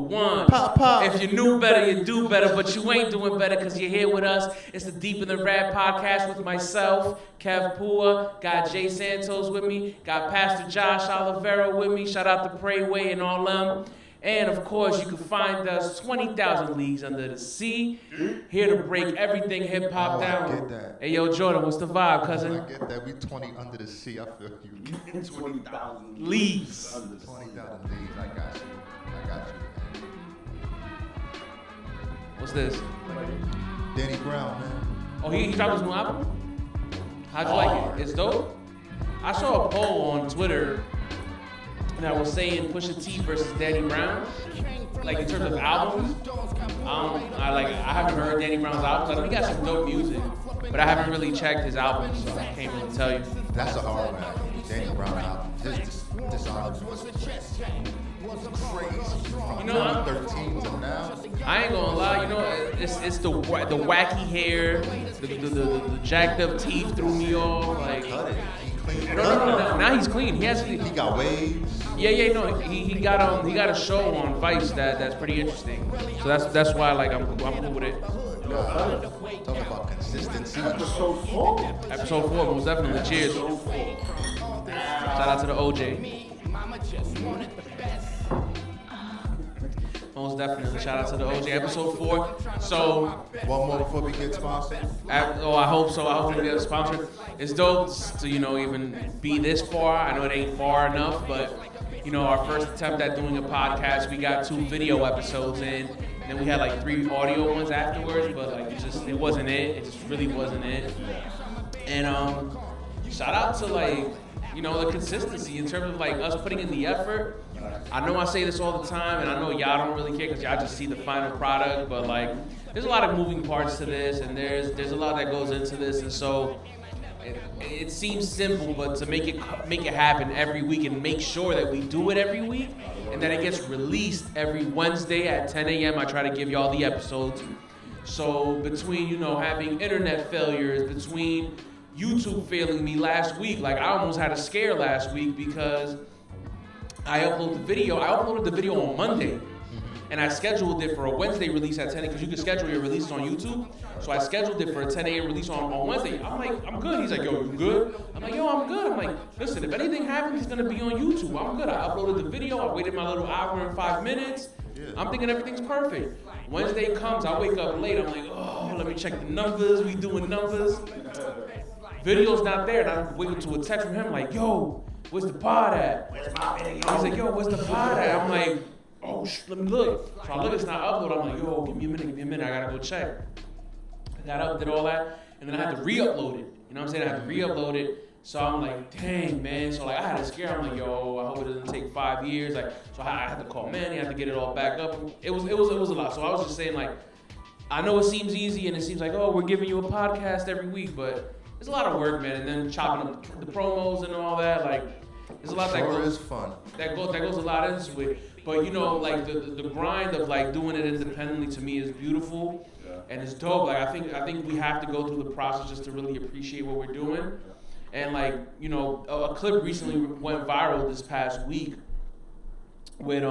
one. If you knew better, you do better, but you ain't doing better because you're here with us. It's the Deep in the Rap podcast with myself, Kev Pua, got Jay Santos with me, got Pastor Josh Olivero with me. Shout out to Prayway and all them. And of course, you can find us 20,000 leagues under the sea, here to break everything hip hop down. I get that. Hey, yo, Jordan, what's the vibe, cousin? I get that. We 20 under the sea. I feel you. 20,000 leagues. 20,000 leagues. I got you. What's this? Danny Brown, man. Oh, he dropped his new album? How'd you like it? It's dope? I saw a poll on Twitter that was saying Pusha T versus Danny Brown, like in terms of albums. I haven't heard Danny Brown's albums. I know he got some dope music, but I haven't really checked his albums, so I can't really tell you. That's a hard one. Danny Brown album. This album was crazy. From 2013 to now. I ain't gonna lie, you know, it's the wacky hair, the jacked up teeth threw me off. Like, no. Now he's clean. He got waves. Yeah. No, he got a show on Vice that's pretty interesting. So that's why I'm cool with it. Talk about consistency. Episode 4. Episode 4, most definitely. Cheers. Shout out to the OJ. Most definitely. Shout out to the OJ. Episode 4. So one more before we get sponsored. I hope so. I hope we get sponsored. It's dope to even be this far. I know it ain't far enough, but our first attempt at doing a podcast, we got 2 video episodes in, and then we had like 3 audio ones afterwards. But it wasn't it. It just really wasn't it. And shout out to the consistency in terms of us putting in the effort. I know I say this all the time, and I know y'all don't really care because y'all just see the final product, but there's a lot of moving parts to this, and there's a lot that goes into this, and so it seems simple, but to make it happen every week and make sure that we do it every week and that it gets released every Wednesday at 10 a.m. I try to give y'all the episodes. So between having internet failures, between YouTube failing me last week, I almost had a scare last week because I uploaded the video on Monday, and I scheduled it for a Wednesday release at 10 a.m. because you can schedule your releases on YouTube. So I scheduled it for a 10 a.m. release on Wednesday. I'm like, I'm good. He's like, yo, you good? I'm like, yo, I'm good. I'm like, listen, if anything happens, it's going to be on YouTube. I'm good. I uploaded the video. I waited my little hour and 5 minutes. I'm thinking everything's perfect. Wednesday comes, I wake up late. I'm like, oh, let me check the numbers. We doing numbers. Video's not there. And I wake up to a text from him like, yo, where's the pod at? Where's my video? He's like, yo, where's the pod at? I'm like, oh, let me look. So I look, it's not uploaded. I'm like, yo, give me a minute. I gotta go check. I got up, did all that, and then I had to re-upload it. You know what I'm saying? I had to re-upload it. So I'm like, dang, man. So I had a scare. I'm like, yo, I hope it doesn't take 5 years. So I had to call Manny. I had to get it all back up. It was a lot. So I was just saying, I know it seems easy and it seems like, oh, we're giving you a podcast every week, but it's a lot of work, man. And then chopping up the promos and all that, there's a lot that goes. Fun. That goes a lot into it. But the grind of doing it independently to me is beautiful, and it's dope. I think we have to go through the process just to really appreciate what we're doing. And a clip recently went viral this past week with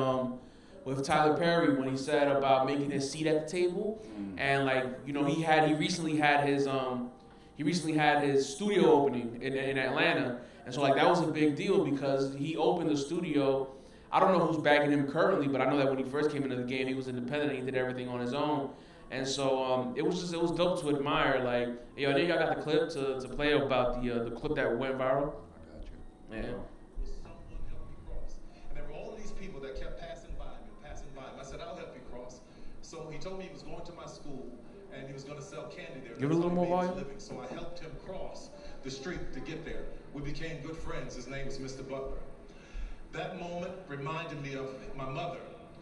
Tyler Perry when he said about making his seat at the table, and he recently had his studio opening in Atlanta, and so that was a big deal because he opened the studio. I don't know who's backing him currently, but I know that when he first came into the game, he was independent and he did everything on his own. And so it was dope to admire. I know y'all got the clip to play about the clip that went viral. I got you. Yeah. And there were all of these people that kept passing by me. I said, I'll help you cross. So he told me he was going to my school and he was going to sell candy there. Give it a little more volume. So I helped him cross the street to get there. We became good friends. His name was Mr. Butler. That moment reminded me of my mother,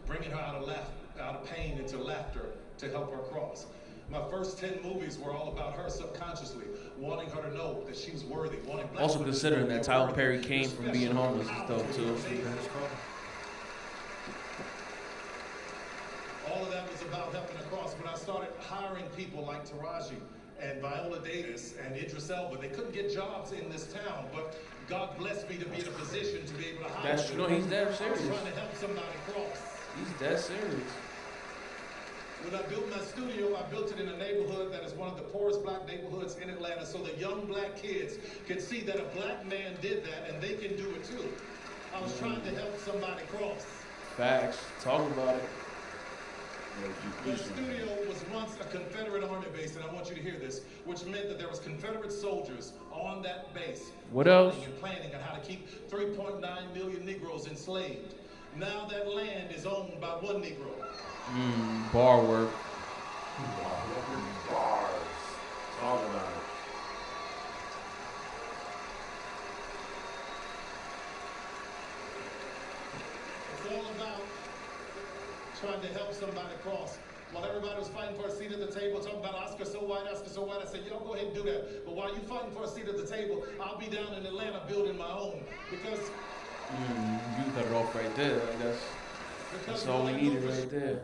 bringing her out of pain into laughter to help her cross. My first 10 movies were all about her subconsciously, wanting her to know that she was worthy. Also considering that Tyler Perry came from being homeless and stuff too. All of that was about helping her cross. When I started hiring people like Taraji and Viola Davis and Idris Elba, they couldn't get jobs in this town, but God blessed me to be in a position to be able to hire them. He's there serious. I was trying to help somebody cross. He's dead serious. When I built my studio, I built it in a neighborhood that is one of the poorest black neighborhoods in Atlanta, so the young black kids can see that a black man did that and they can do it too. I was trying to help somebody cross. Facts. Talk about it. The studio was once a Confederate army base, and I want you to hear this, which meant that there was Confederate soldiers on that base. What else? And planning on how to keep 3.9 million Negroes enslaved. Now that land is owned by one Negro. Bar work. Bars. Talk about it. It's all about trying to help somebody cross. While everybody was fighting for a seat at the table, talking about Oscar so white, I said, y'all go ahead and do that. But while you fighting for a seat at the table, I'll be down in Atlanta building my own. Because You cut it off right there. Like that's all we needed right there.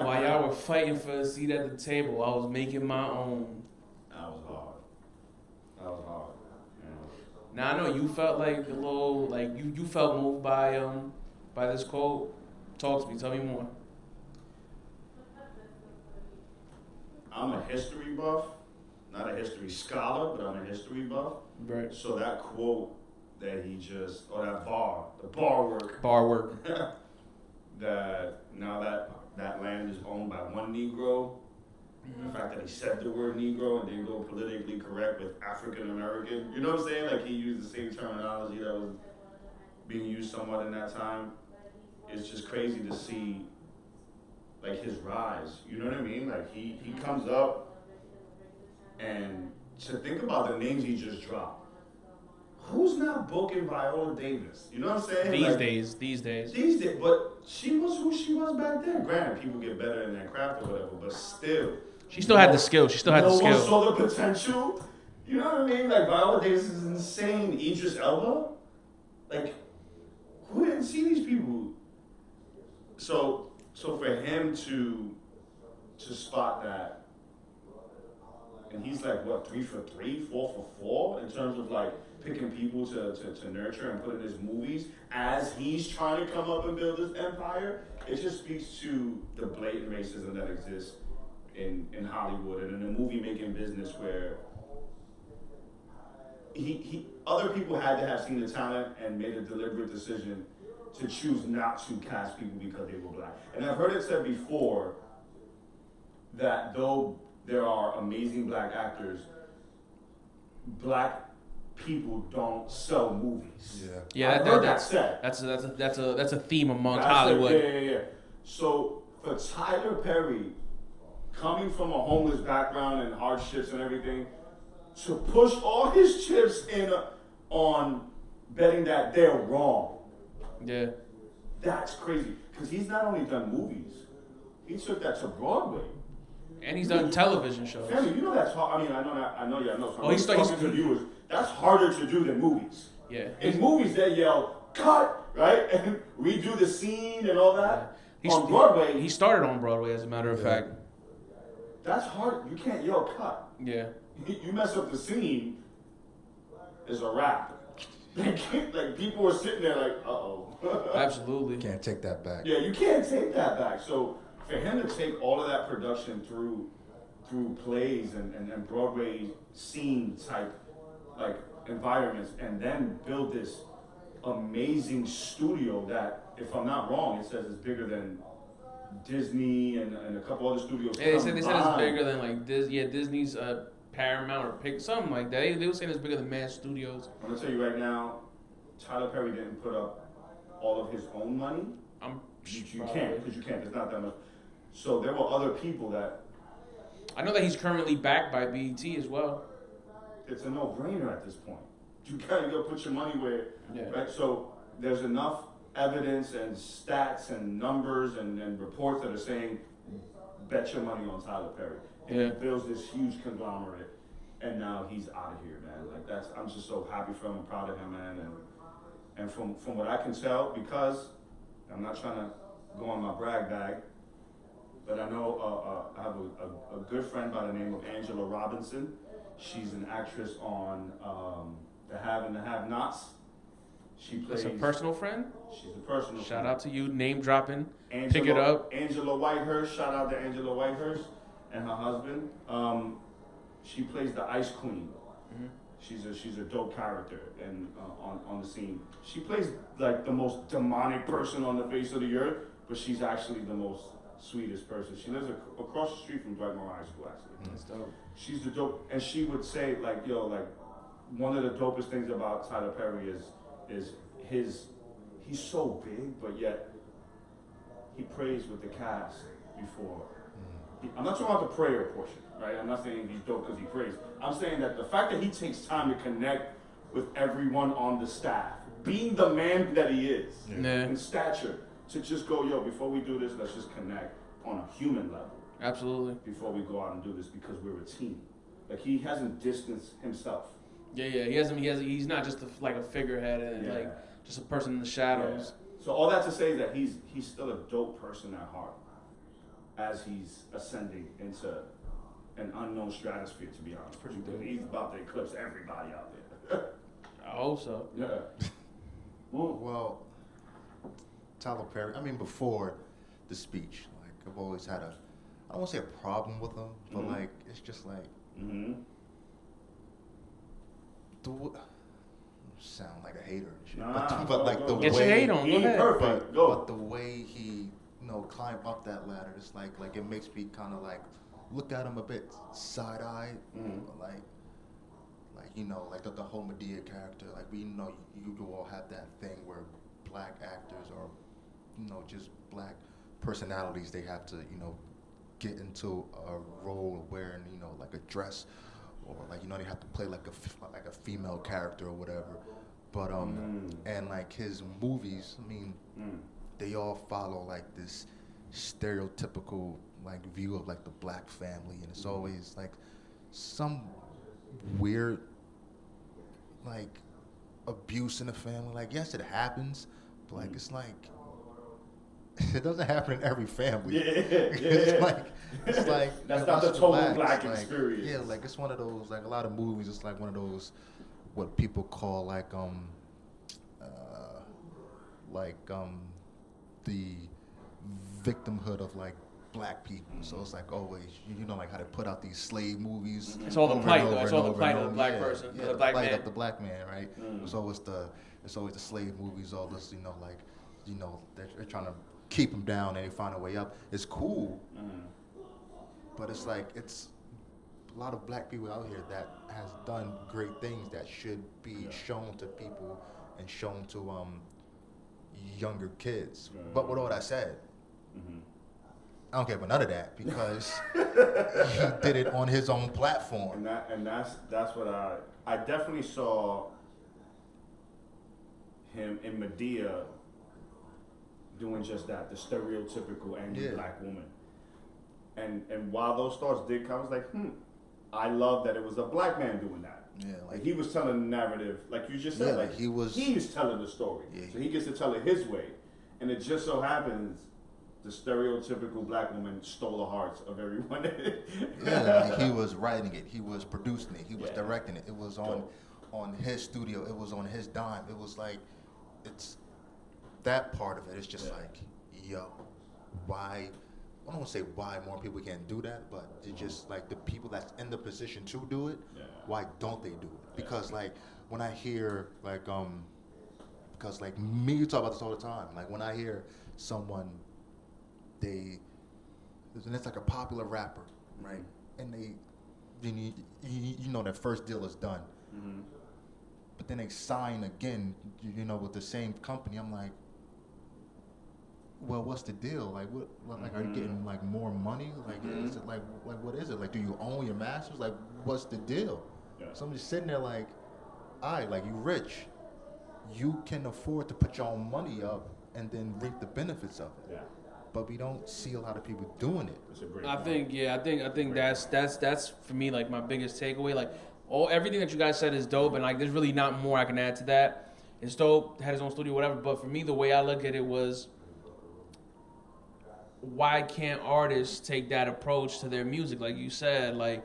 While y'all were fighting for a seat at the table, I was making my own. That was hard. That was hard. Yeah. Now I know you felt like a little, like you felt moved by this quote. Talk to me. Tell me more. I'm a history buff, not a history scholar, but I'm a history buff. Right. So that quote that he just, or that bar, the bar work, that now that land is owned by one Negro, the fact that he said the word Negro and didn't go politically correct with African American, you know what I'm saying? Like he used the same terminology that was being used somewhat in that time. It's just crazy to see like his rise, you know what I mean? Like he comes up, and to think about the names he just dropped. Who's not booking Viola Davis? You know what I'm saying? These days. But she was who she was back then. Granted, people get better in their craft or whatever, but still. She still had the skill. No one saw the potential. You know what I mean? Like Viola Davis is insane. Idris Elba, like who didn't see these people? So for him to spot that, and he's like what 3 for 3, 4 for 4 in terms of like picking people to nurture and put in his movies as he's trying to come up and build his empire. It just speaks to the blatant racism that exists in Hollywood and in the movie making business, where he other people had to have seen the talent and made a deliberate decision to choose not to cast people because they were black. And I've heard it said before that though there are amazing black actors, black people don't sell movies. Yeah, I've heard that said. That's a theme among Hollywood. Yeah. So for Tyler Perry, coming from a homeless background and hardships and everything, to push all his chips in on betting that they're wrong. Yeah. That's crazy. Because he's not only done movies, he took that to Broadway. And he's done television shows. Family, you know that's hard. I mean, I know. So Oh, he's talking to viewers. That's harder to do than movies. Yeah. In movies, they yell, cut, right? And redo the scene and all that. Yeah. On Broadway. He started on Broadway, as a matter of fact. That's hard. You can't yell cut. Yeah. You mess up the scene, it's a wrap. Like people were sitting there like, uh-oh. Absolutely. Can't take that back. Yeah, you can't take that back. So for him to take all of that production through plays and Broadway scene type like environments, and then build this amazing studio that, if I'm not wrong, it says it's bigger than Disney and a couple other studios. Yeah, they said it's bigger than like Disney's Paramount or Pick, something like that. They were saying it's bigger than Mad Studios. I'm gonna tell you right now, Tyler Perry didn't put up all of his own money. You can't, because you can't. There's not that much. So there were other people that. I know that he's currently backed by BET as well. It's a no-brainer at this point. You gotta go put your money where, Yeah. right? So there's enough evidence and stats and numbers and reports that are saying, bet your money on Tyler Perry. And he builds this huge conglomerate, and now he's out of here, man. Like I'm just so happy for him and proud of him, man. And from what I can tell, because I'm not trying to go on my brag bag, but I know I have a good friend by the name of Angela Robinson. She's an actress on The Have and the Have-Nots. She plays. That's a personal friend. She's a personal. Shout friend. out to you. Name dropping. Angela, Pick it up. Angela Whitehurst. Shout out to Angela Whitehurst and her husband. She plays the Ice Queen. Mm-hmm. She's a dope character and on the scene. She plays like the most demonic person on the face of the earth, but she's actually the most sweetest person. She lives across the street from Dwight Moore High School, actually. That's dope. She's the dope, and she would say like, yo, like one of the dopest things about Tyler Perry is he's so big, but yet he prays with the cast before. I'm not talking about the prayer portion, right? I'm not saying he's dope because he prays. I'm saying that the fact that he takes time to connect with everyone on the staff, being the man that he is in stature, to just go, yo, before we do this, let's just connect on a human level. Absolutely. Before we go out and do this, because we're a team. Like he hasn't distanced himself. Yeah. He's not just like a figurehead and like just a person in the shadows. Yeah. So all that to say is that he's still a dope person at heart, as he's ascending into an unknown stratosphere. To be honest, pretty good. He's about to eclipse everybody out there. I hope so. Yeah. Well, Tyler Perry, I mean, before the speech, like, I've always had I don't want to say a problem with him, but, like, it's just like, sound like a hater and shit. But like, the Get way... your hate on, go ahead. Perfect. But the way he, climbed up that ladder, it's like it makes me kind of, like, look at him a bit side-eyed, like, like the whole Medea character, like, you all have that thing where black actors or, just black personalities, they have to, get into a role wearing, like a dress, or like, they have to play like a female character or whatever. But, and like his movies, I mean, they all follow like this stereotypical like view of like the black family, and it's always like some weird like abuse in the family. Like, yes, it happens, but like it's like it doesn't happen in every family. It's like that's not the total black experience. Yeah, like it's one of those, like a lot of movies, it's like one of those what people call like the victimhood of like black people. So it's like always, like how they put out these slave movies. It's all the plight, though. It's all the plight of the black person, yeah, the black plight man. of the black man, right? It's always the slave movies, all this, they're trying to keep them down and they find a way up. It's cool, but it's like it's a lot of black people out here that has done great things that should be shown to people and shown to younger kids. But with all that said, I don't care about none of that because he did it on his own platform. And that's what I definitely saw him in Medea doing just that, the stereotypical angry black woman. And while those thoughts did come, I was like, I love that it was a black man doing that. Yeah, like he was telling the narrative, like you just said, like he's telling the story. Yeah, so he gets to tell it his way. And it just so happens the stereotypical black woman stole the hearts of everyone. Like he was writing it, he was producing it, he was directing it. It was on his studio, it was on his dime. It was like, it's that part of it. It's just like, yo, why? I don't want to say why more people can't do that, but it's just like the people that's in the position to do it, why don't they do it? Because like when I hear like, because like me, you talk about this all the time. Like when I hear someone, and it's like a popular rapper, right? And their first deal is done. But then they sign again, with the same company. I'm like, well, what's the deal? Like, what? Like, are you getting like more money? Like, is it like what is it? Like, do you own your masters? Like, what's the deal? Yeah. Somebody's sitting there like, like you rich, you can afford to put your own money up and then reap the benefits of it. Yeah. But we don't see a lot of people doing it. I think that's for me like my biggest takeaway. Like everything that you guys said is dope, and like there's really not more I can add to that. It's dope, had his own studio, whatever. But for me, the way I look at it was, why can't artists take that approach to their music? Like you said, like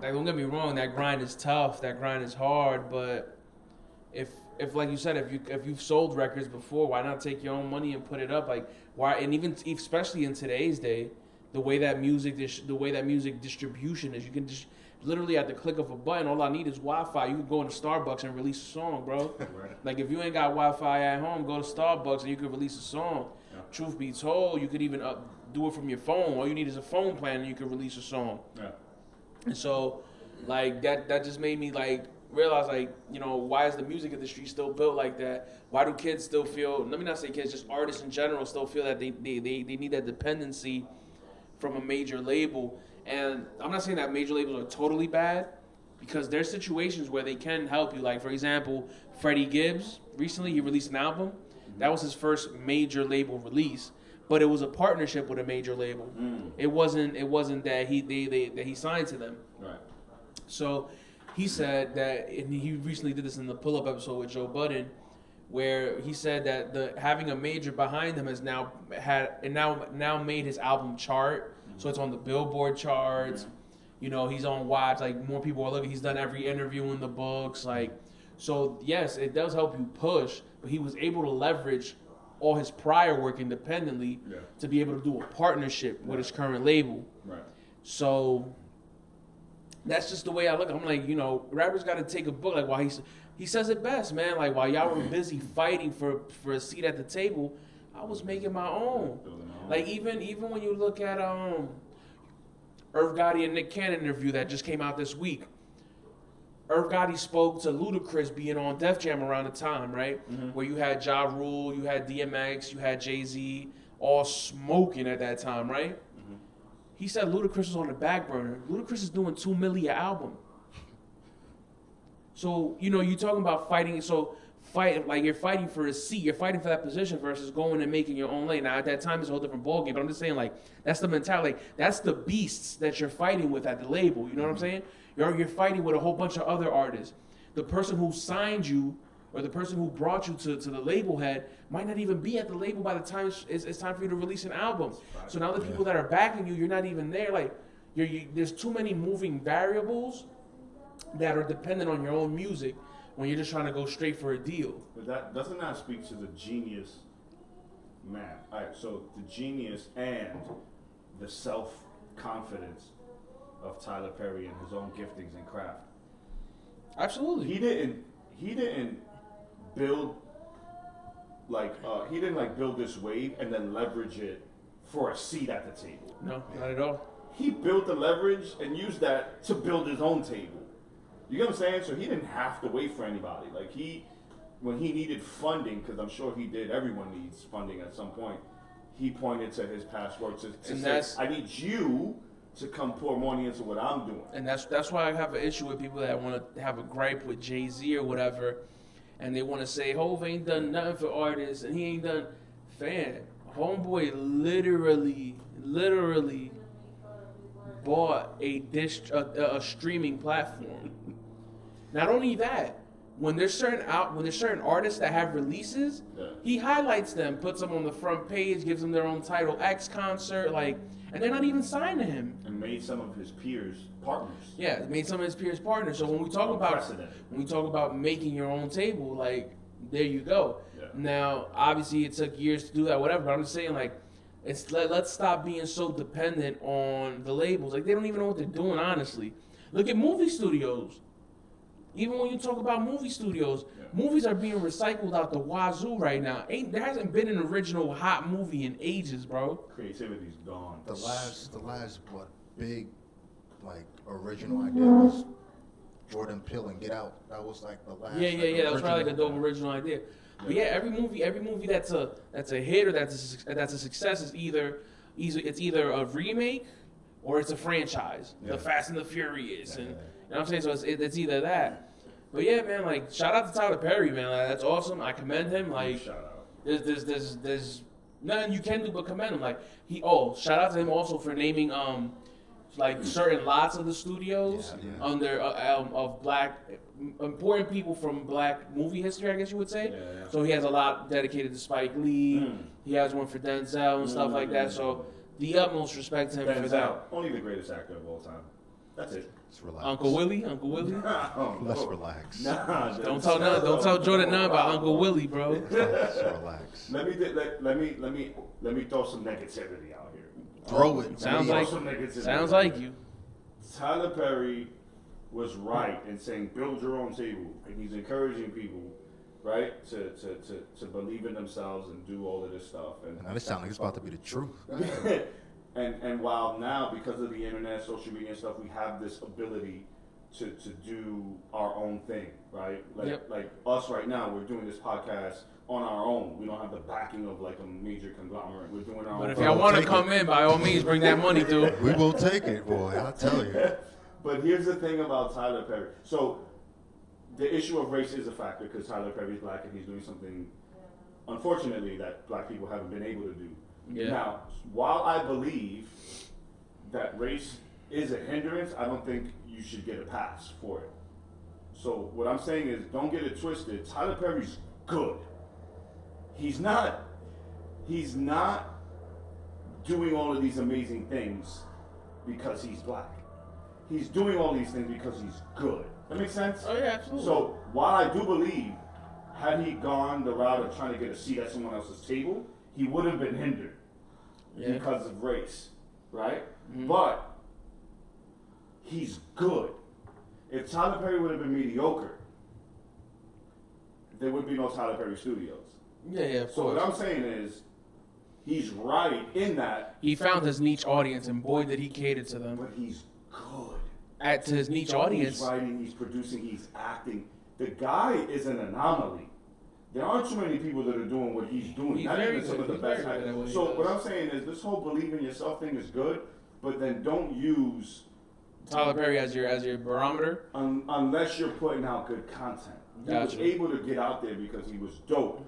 don't get me wrong, that grind is tough, that grind is hard, but if if like you said, if you've sold records before, why not take your own money and put it up? Like why? And even especially in today's day, the way that music distribution is, you can just literally at the click of a button. All I need is Wi-Fi. You can go into Starbucks and release a song, bro. Right. Like if you ain't got Wi-Fi at home, go to Starbucks and you can release a song. Yeah. Truth be told, you could even do it from your phone. All you need is a phone plan and you can release a song. Yeah. And so, like that just made me like realize, like, you know, why is the music industry still built like that? Why do kids still feel? Let me not say kids, just artists in general still feel that they need that dependency from a major label. And I'm not saying that major labels are totally bad, because there's situations where they can help you. Like for example, Freddie Gibbs recently he released an album. That was his first major label release, but it was a partnership with a major label. It wasn't that he signed to them. Right. So he said that, and he recently did this in the pull-up episode with Joe Budden, where he said that having a major behind him has now made his album chart. So it's on the Billboard charts. You know, he's on Watch. Like more people are looking. He's done every interview in the books. Like, so yes, it does help you push. But he was able to leverage all his prior work independently to be able to do a partnership with his current label. Right. So that's just the way I look. I'm like, you know, rappers got to take a book. Like, while he says it best, man. Like, while y'all were busy fighting for a seat at the table, I was making my own. Like, even when you look at Irv Gotti and Nick Cannon interview that just came out this week. Irv Gotti spoke to Ludacris being on Def Jam around the time, right? Where you had Ja Rule, you had DMX, you had Jay-Z, all smoking at that time, right? He said Ludacris was on the back burner. Ludacris is doing $2 million an album. So, you know, you're talking about fighting. So, like you're fighting for a seat. You're fighting for that position versus going and making your own lane. Now, at that time, it's a whole different ballgame. But I'm just saying, like, that's the mentality. Like, that's the beasts that you're fighting with at the label. You know what I'm saying? You're fighting with a whole bunch of other artists. The person who signed you or the person who brought you to the label head might not even be at the label by the time it's time for you to release an album. So now the people that are backing you, you're not even there. Like, there's too many moving variables that are dependent on your own music when you're just trying to go straight for a deal. But doesn't that speak to the genius, man? All right, so the genius and the self-confidence of Tyler Perry and his own giftings and craft. Absolutely. He didn't build build this wave and then leverage it for a seat at the table. No, not at all. He built the leverage and used that to build his own table. You get what I'm saying? So he didn't have to wait for anybody. Like when he needed funding, because I'm sure he did, everyone needs funding at some point, he pointed to his past work to say, I need you to come pour money into what I'm doing. And that's why I have an issue with people that want to have a gripe with Jay-Z or whatever, and they want to say, Hov ain't done nothing for artists, and he ain't done... Fan, homeboy literally bought a streaming platform. Not only that, when there's certain artists that have releases, he highlights them, puts them on the front page, gives them their own title, X concert, like, and they're not even signed to him. And made some of his peers partners. Yeah, made some of his peers partners. So when we talk about making your own table, like, there you go. Yeah. Now, obviously, it took years to do that, whatever. But I'm just saying, like, let's stop being so dependent on the labels. Like, they don't even know what they're doing, honestly. Look at movie studios. Even when you talk about movie studios, movies are being recycled out the wazoo right now. There hasn't been an original hot movie in ages, bro. Creativity's gone. The last what big like original idea was Jordan Peele and Get Out. That was like the last. Yeah. That was probably like a dope original idea. But yeah, every movie that's a hit or that's a success is either a remake or it's a franchise. The Fast and the Furious and. You know what I'm saying? So it's either that. But yeah, man, like, shout out to Tyler Perry, man. Like, that's awesome. I commend him. Like, there's nothing you can do but commend him. Like, shout out to him also for naming like certain lots of the studios under of black important people from black movie history, I guess you would say. Yeah. So he has a lot dedicated to Spike Lee. He has one for Denzel and stuff like that. So the utmost respect to him for that. Only the greatest actor of all time. That's it. Let's relax. Uncle Willie. Let's relax. Nah, Don't tell Jordan nothing about Uncle Willie, bro. Let's relax. Let me throw some negativity out here. Throw it. Sounds Sounds like you. Tyler Perry was right in saying build your own table, and he's encouraging people, right, to believe in themselves and do all of this stuff. And Now this sounds like it's about to be the truth. and while now, because of the internet, social media and stuff, we have this ability to do our own thing, right? Like us right now, we're doing this podcast on our own. We don't have the backing of like a major conglomerate. We're doing our own. But if y'all want to come in, by all means, bring that money through. We will take it, boy. I'll tell you. But here's the thing about Tyler Perry. So the issue of race is a factor because Tyler Perry's black and he's doing something, unfortunately, that black people haven't been able to do. Yeah. Now, while I believe that race is a hindrance, I don't think you should get a pass for it. So what I'm saying is, don't get it twisted. Tyler Perry's good. He's not doing all of these amazing things because he's black. He's doing all these things because he's good. That makes sense? Oh, yeah, absolutely. So while I do believe, had he gone the route of trying to get a seat at someone else's table, he would have been hindered because of race, right? Mm-hmm. But he's good. If Tyler Perry would have been mediocre, there would be no Tyler Perry Studios. Yeah. So what I'm saying is, he's right in that. He found his niche audience, and boy, did he cater to them. But he's good. To his niche audience. He's writing, he's producing, he's acting. The guy is an anomaly. There aren't too many people that are doing what he's doing. He's Not very even some good. of the He's best very good at what actors. he So does. what I'm saying is, this whole believe in yourself thing is good, but then don't use Tyler Perry as your barometer. Unless you're putting out good content. He was able to get out there because he was dope.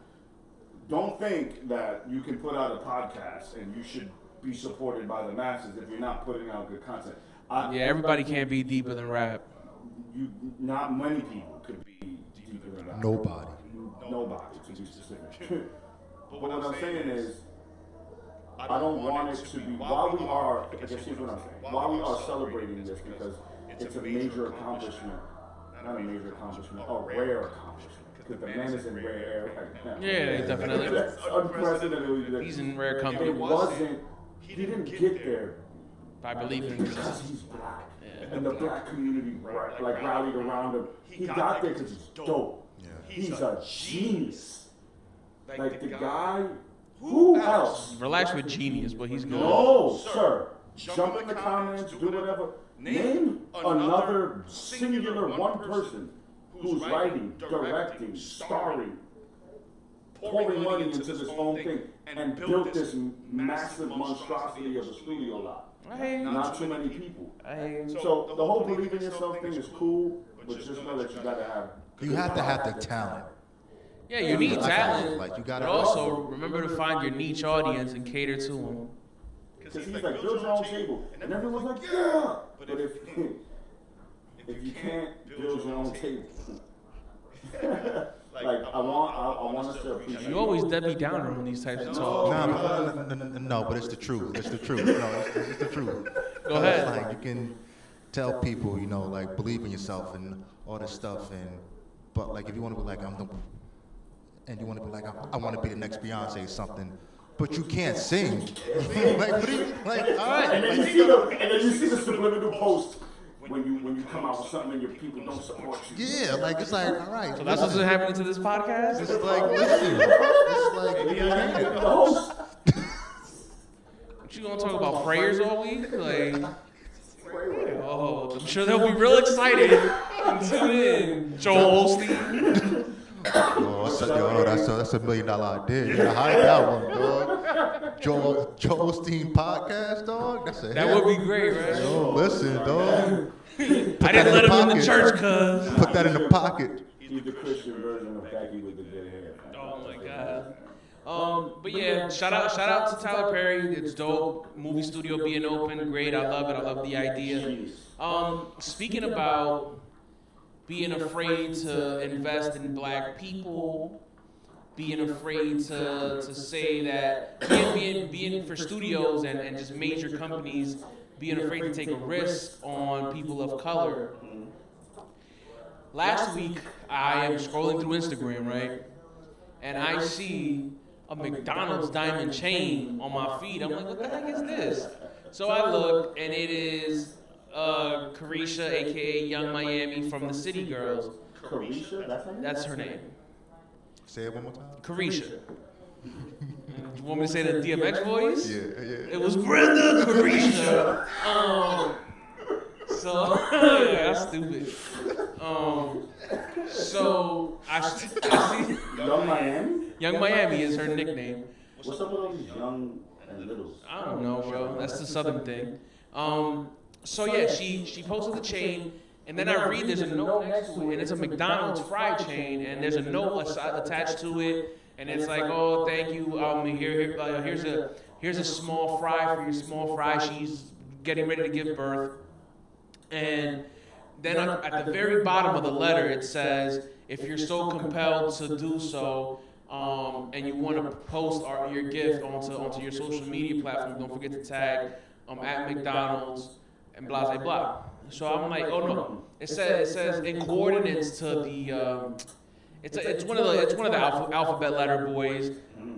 Don't think that you can put out a podcast and you should be supported by the masses if you're not putting out good content. Everybody can't be deeper than rap. Not many people could be deeper than rap. Nobody. Nobody, to be specific. But what I'm saying is, I don't want it to be, while we are, I guess here's what I'm saying, while we are celebrating this because it's a major accomplishment, not a major accomplishment, a rare accomplishment, because the man is in rare air right now. Yeah, definitely. That's unprecedented. He's in rare company. He didn't get there I believe in because he's black. And the black community rallied around him. He got there because he's dope. Yeah. He's a genius. Like the guy, who else? Relax with genius, but he's good. No, sir. Jump in the comments, do whatever. Name another singular one person who's writing, directing, starring, pouring money into this whole thing, and built this massive monstrosity of a studio lot. Not too many people. So the whole believe in yourself thing is cool, but just know that you gotta have. You have to have the talent. Yeah, you need talent. Like you gotta. But also remember to find your niche audience and cater to them. Because he's like, build your own table, and everyone's like, yeah. But if you can't build your own table, like I want us to appreciate. You always Debbie Downer on these types of talks. No, but it's the truth. It's the truth. No, it's the truth. Go ahead. It's like you can tell people, like believe in yourself and all this stuff, but like if you want to be like and you want to be like I want to be the next Beyonce or something, but you can't sing. Like what do you like? All right. And then you see the subliminal post. When you come out with something and your people don't support you. Yeah, like it's like all right. So that's what's happening to this podcast? It's like listen. It's like The host. What you gonna talk about prayers all week? Like, I'm sure they'll be real excited. Tune in, Joel Osteen. That's $1 million idea. You gotta hide that one, dog. Joel Osteen podcast, dog. That would be great, right? Yo, listen, dog. I didn't let him in the church, cuz. Put that in the pocket. He's the Christian version of Becky with the good hair. Oh my god. But yeah, shout out to Tyler Perry. It's dope. Movie studio being open, great. I love it. I love the idea. Speaking about being afraid to invest in black people, being afraid to say that being for studios and just major companies being afraid to take a risk on people of color. Last week, I am scrolling through Instagram, right? And I see a McDonald's diamond chain on my feed. I'm like, what the heck is this? So I look, and it is Carisha, a.k.a. Young Miami from the City Girls. Carisha? That's her name. Say it one more time. Carisha. You want me to say the DMX voice? Yeah. It was Brenda Carisha. So, yeah, that's stupid. So, I see. Young Miami? Young Miami is her nickname. What's up with all these young and littles? I don't know, bro. That's the Southern thing. So yeah, she posted the chain, and then I read there's a note next to it, and it's a McDonald's fry chain, and there's a note attached to it, and it's like, oh, thank you. Here's a small fry for your small fry. She's getting ready to give birth, and then at the very bottom of the letter it says, if you're so compelled to do so, and you want to post your gift onto your social media platform, don't forget to tag at McDonald's and blah blah blah. So I'm like, oh no, it says in coordinates to the it's one of the alphabet letter boys.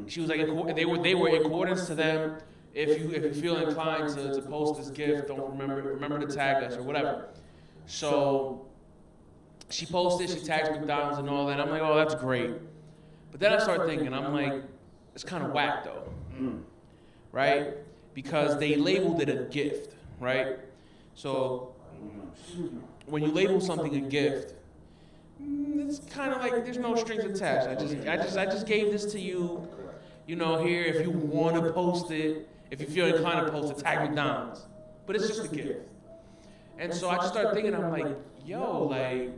She was like, they were in coordinates to them. If you feel inclined to post this gift, don't remember to tag us or whatever. So she posted, she tags McDonald's and all that. I'm like, oh, that's great. But then I start thinking, I'm like, it's kind of whack though, right? Because they labeled it a gift, right? So when you label something a gift, it's kind of like there's no strings attached. I just gave this to you, here if you want to post it, if you feel inclined to post it, tag McDonald's. But it's just a gift. And so I just started thinking, I'm like, yo, like,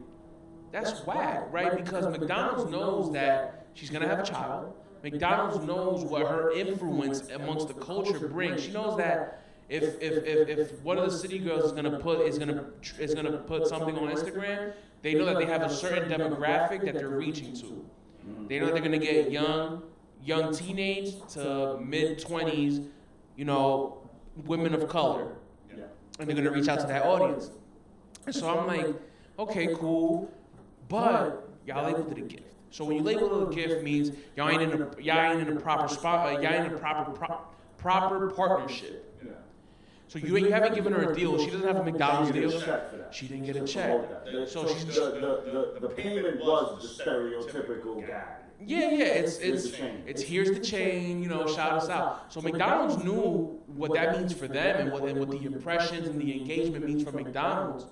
that's whack, right? Because McDonald's knows that she's gonna have a child. McDonald's knows what her influence amongst the culture brings. She knows that if one of the City Girls is gonna put something on Instagram, they know that they have a certain demographic that they're reaching to. They know they're gonna get young teenage to mid-20s, women of color, and they're gonna reach out to that audience. And so I'm like, okay, cool, but y'all labeled it a gift. So when you label it a gift, means y'all ain't in a proper spot, y'all ain't in a proper partnership. So you haven't given her a deal. She doesn't have a McDonald's deal. She didn't get a check. So she's the payment was the stereotypical guy. Yeah. It's here's the chain. Shout us out. So McDonald's knew what that means for them and what the impressions and the engagement means for McDonald's.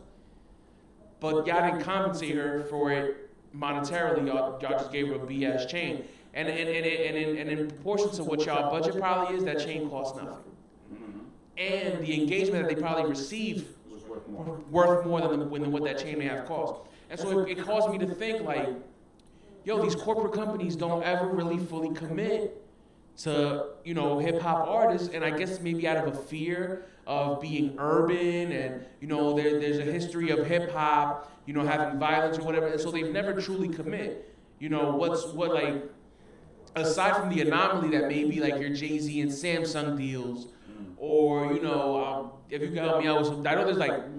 But y'all didn't compensate her for it monetarily. Y'all just gave her a BS chain. And in proportion to what y'all budget probably is, that chain costs nothing. And the engagement that they probably received was worth more than what that chain may have cost. And so it caused me to think like, yo, these corporate companies don't ever really fully commit to, hip hop artists. And I guess maybe out of a fear of being urban and, there's a history of hip hop, having violence or whatever. And so they've never truly commit. Aside from the anomaly that may be like your Jay-Z and Samsung deals, or if you can help me out with some, I know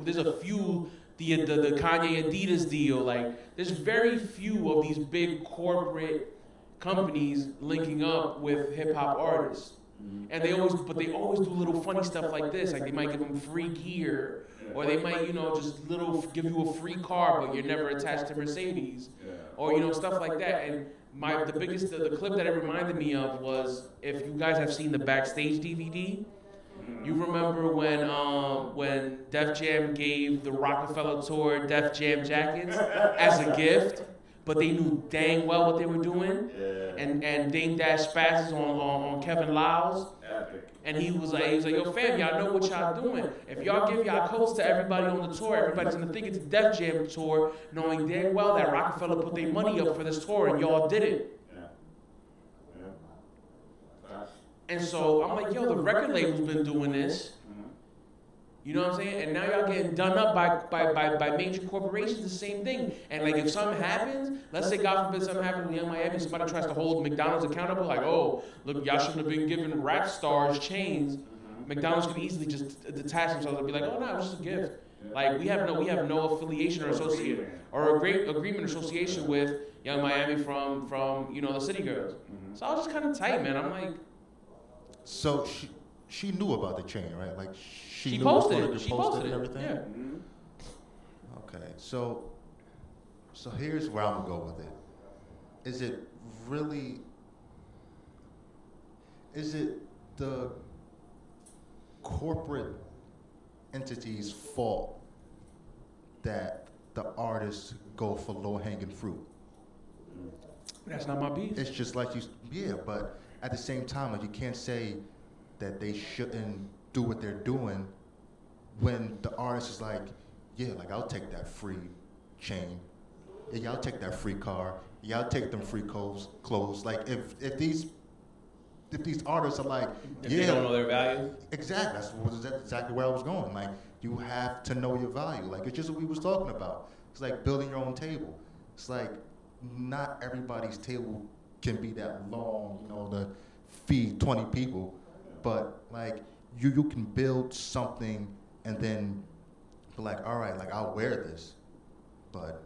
there's a few, the Kanye Adidas deal, like there's very few of these big corporate companies linking up with hip hop artists, and they always do little funny stuff like this, like they might give them free gear, or they might give you a free car, but you're never attached to Mercedes, or stuff like that. And the clip that it reminded me of was, if you guys have seen the Backstage DVD. You remember when Def Jam gave the Rockefeller Tour Def Jam jackets as a gift, but they knew dang well what they were doing, and Dame Dash spazzes on Kevin Lyles, and he was like, yo fam, y'all know what y'all doing. If y'all give y'all coats to everybody on the tour, everybody's gonna think it's a Def Jam tour, knowing dang well that Rockefeller put their money up for this tour and y'all did it. And so I'm like, yo, the record label's been doing this. You know what I'm saying? And now y'all getting done up by major corporations, the same thing. And like if something happens, let's say God forbid something happens in Young Miami, somebody tries to hold McDonald's accountable, like, oh, look, y'all shouldn't have been giving rap stars chains. McDonald's could easily just detach themselves and be like, oh no, it was just a gift. Like we have no affiliation or association or a great agreement or association with Young Miami from the City Girls. So I was just kind of tight, man. I'm like, So she knew about the chain, right? Like she knew posted before it. they She posted and it. everything. Yeah. Okay, so here's where I'm gonna go with it. Is it the corporate entity's fault that the artists go for low-hanging fruit? That's not my beef. It's just like but at the same time, like you can't say that they shouldn't do what they're doing when the artist is like, yeah, like I'll take that free chain, yeah, I'll take that free car, yeah, I'll take them free clothes. Like if these artists are like, If they don't know their value. exactly, that's exactly where I was going. Like you have to know your value. Like it's just what we was talking about. It's like building your own table. It's like not everybody's table can be that long, to feed 20 people, but like you can build something and then be like, all right, like I'll wear this, but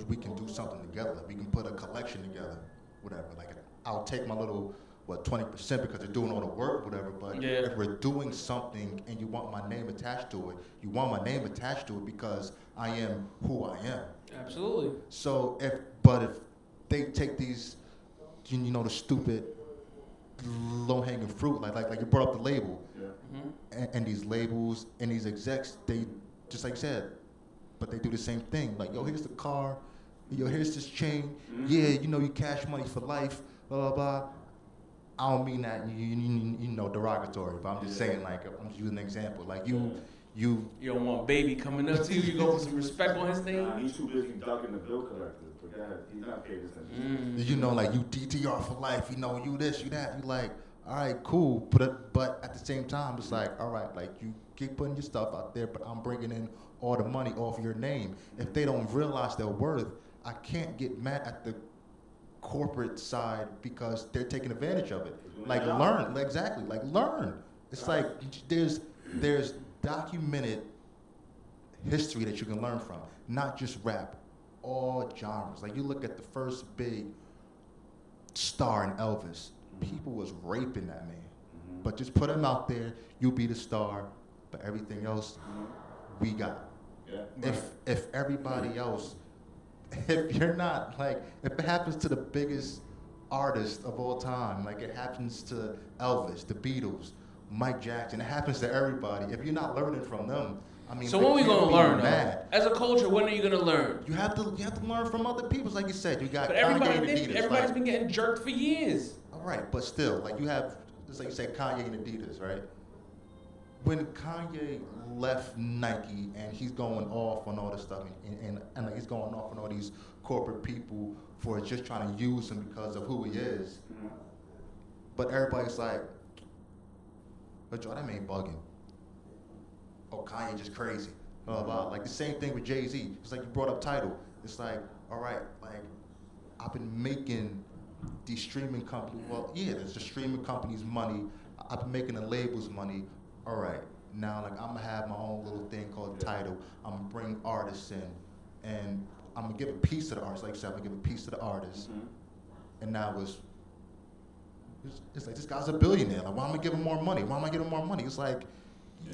we can do something together. Like we can put a collection together, whatever. Like I'll take my little 20% because they're doing all the work, whatever. But if we're doing something and you want my name attached to it, you want my name attached to it because I am who I am. Absolutely. So if they take these, the stupid low-hanging fruit, like you brought up the label, and these labels and these execs, they just like you said, but they do the same thing. Like, yo, here's the car, yo, here's this chain. Yeah, you cash money for life, blah blah blah. I don't mean that derogatory, but I'm just saying, like, I'm just using an example. Like you don't want baby coming up to you. You go for some respect on his name. He's too busy ducking the bill collectors. But go ahead, he's not paid attention. Like you DTR for life. You this, you that. You like, all right, cool. But at the same time, it's like, all right, like you keep putting your stuff out there, but I'm bringing in all the money off your name. If they don't realize their worth, I can't get mad at the corporate side because they're taking advantage of it. Like learn, exactly. Like learn. It's like there's documented history that you can learn from, not just rap, all genres. Like you look at the first big star in Elvis, people was raping that man. But just put him out there, you'll be the star, but everything else we got. Yeah. If everybody else, if you're not, like, if it happens to the biggest artist of all time, like it happens to Elvis, the Beatles, Mike Jackson, it happens to everybody. If you're not learning from them, I mean, so when are we gonna learn? Mad. As a culture, when are you gonna learn? You have to learn from other people. Like you said, you got. But everybody's been getting jerked for years. All right, but still, like you have, just like you said, Kanye and Adidas, right? When Kanye left Nike and he's going off on all this stuff, and like he's going off on all these corporate people for just trying to use him because of who he is, but everybody's like, "But Joe, that man bugging." Oh, Kanye just crazy. Blah, blah. Like the same thing with Jay-Z. It's like you brought up Tidal. It's like, all right, like I've been making these streaming companies. Well, yeah, there's the streaming companies' money. I've been making the labels' money. All right, now like I'm gonna have my own little thing called Tidal. I'm gonna bring artists in, and I'm gonna give a piece to the artist. Like I said, I'm gonna give a piece to the artist. And now it's like this guy's a billionaire. Like, why am I giving more money? Why am I giving more money? It's like,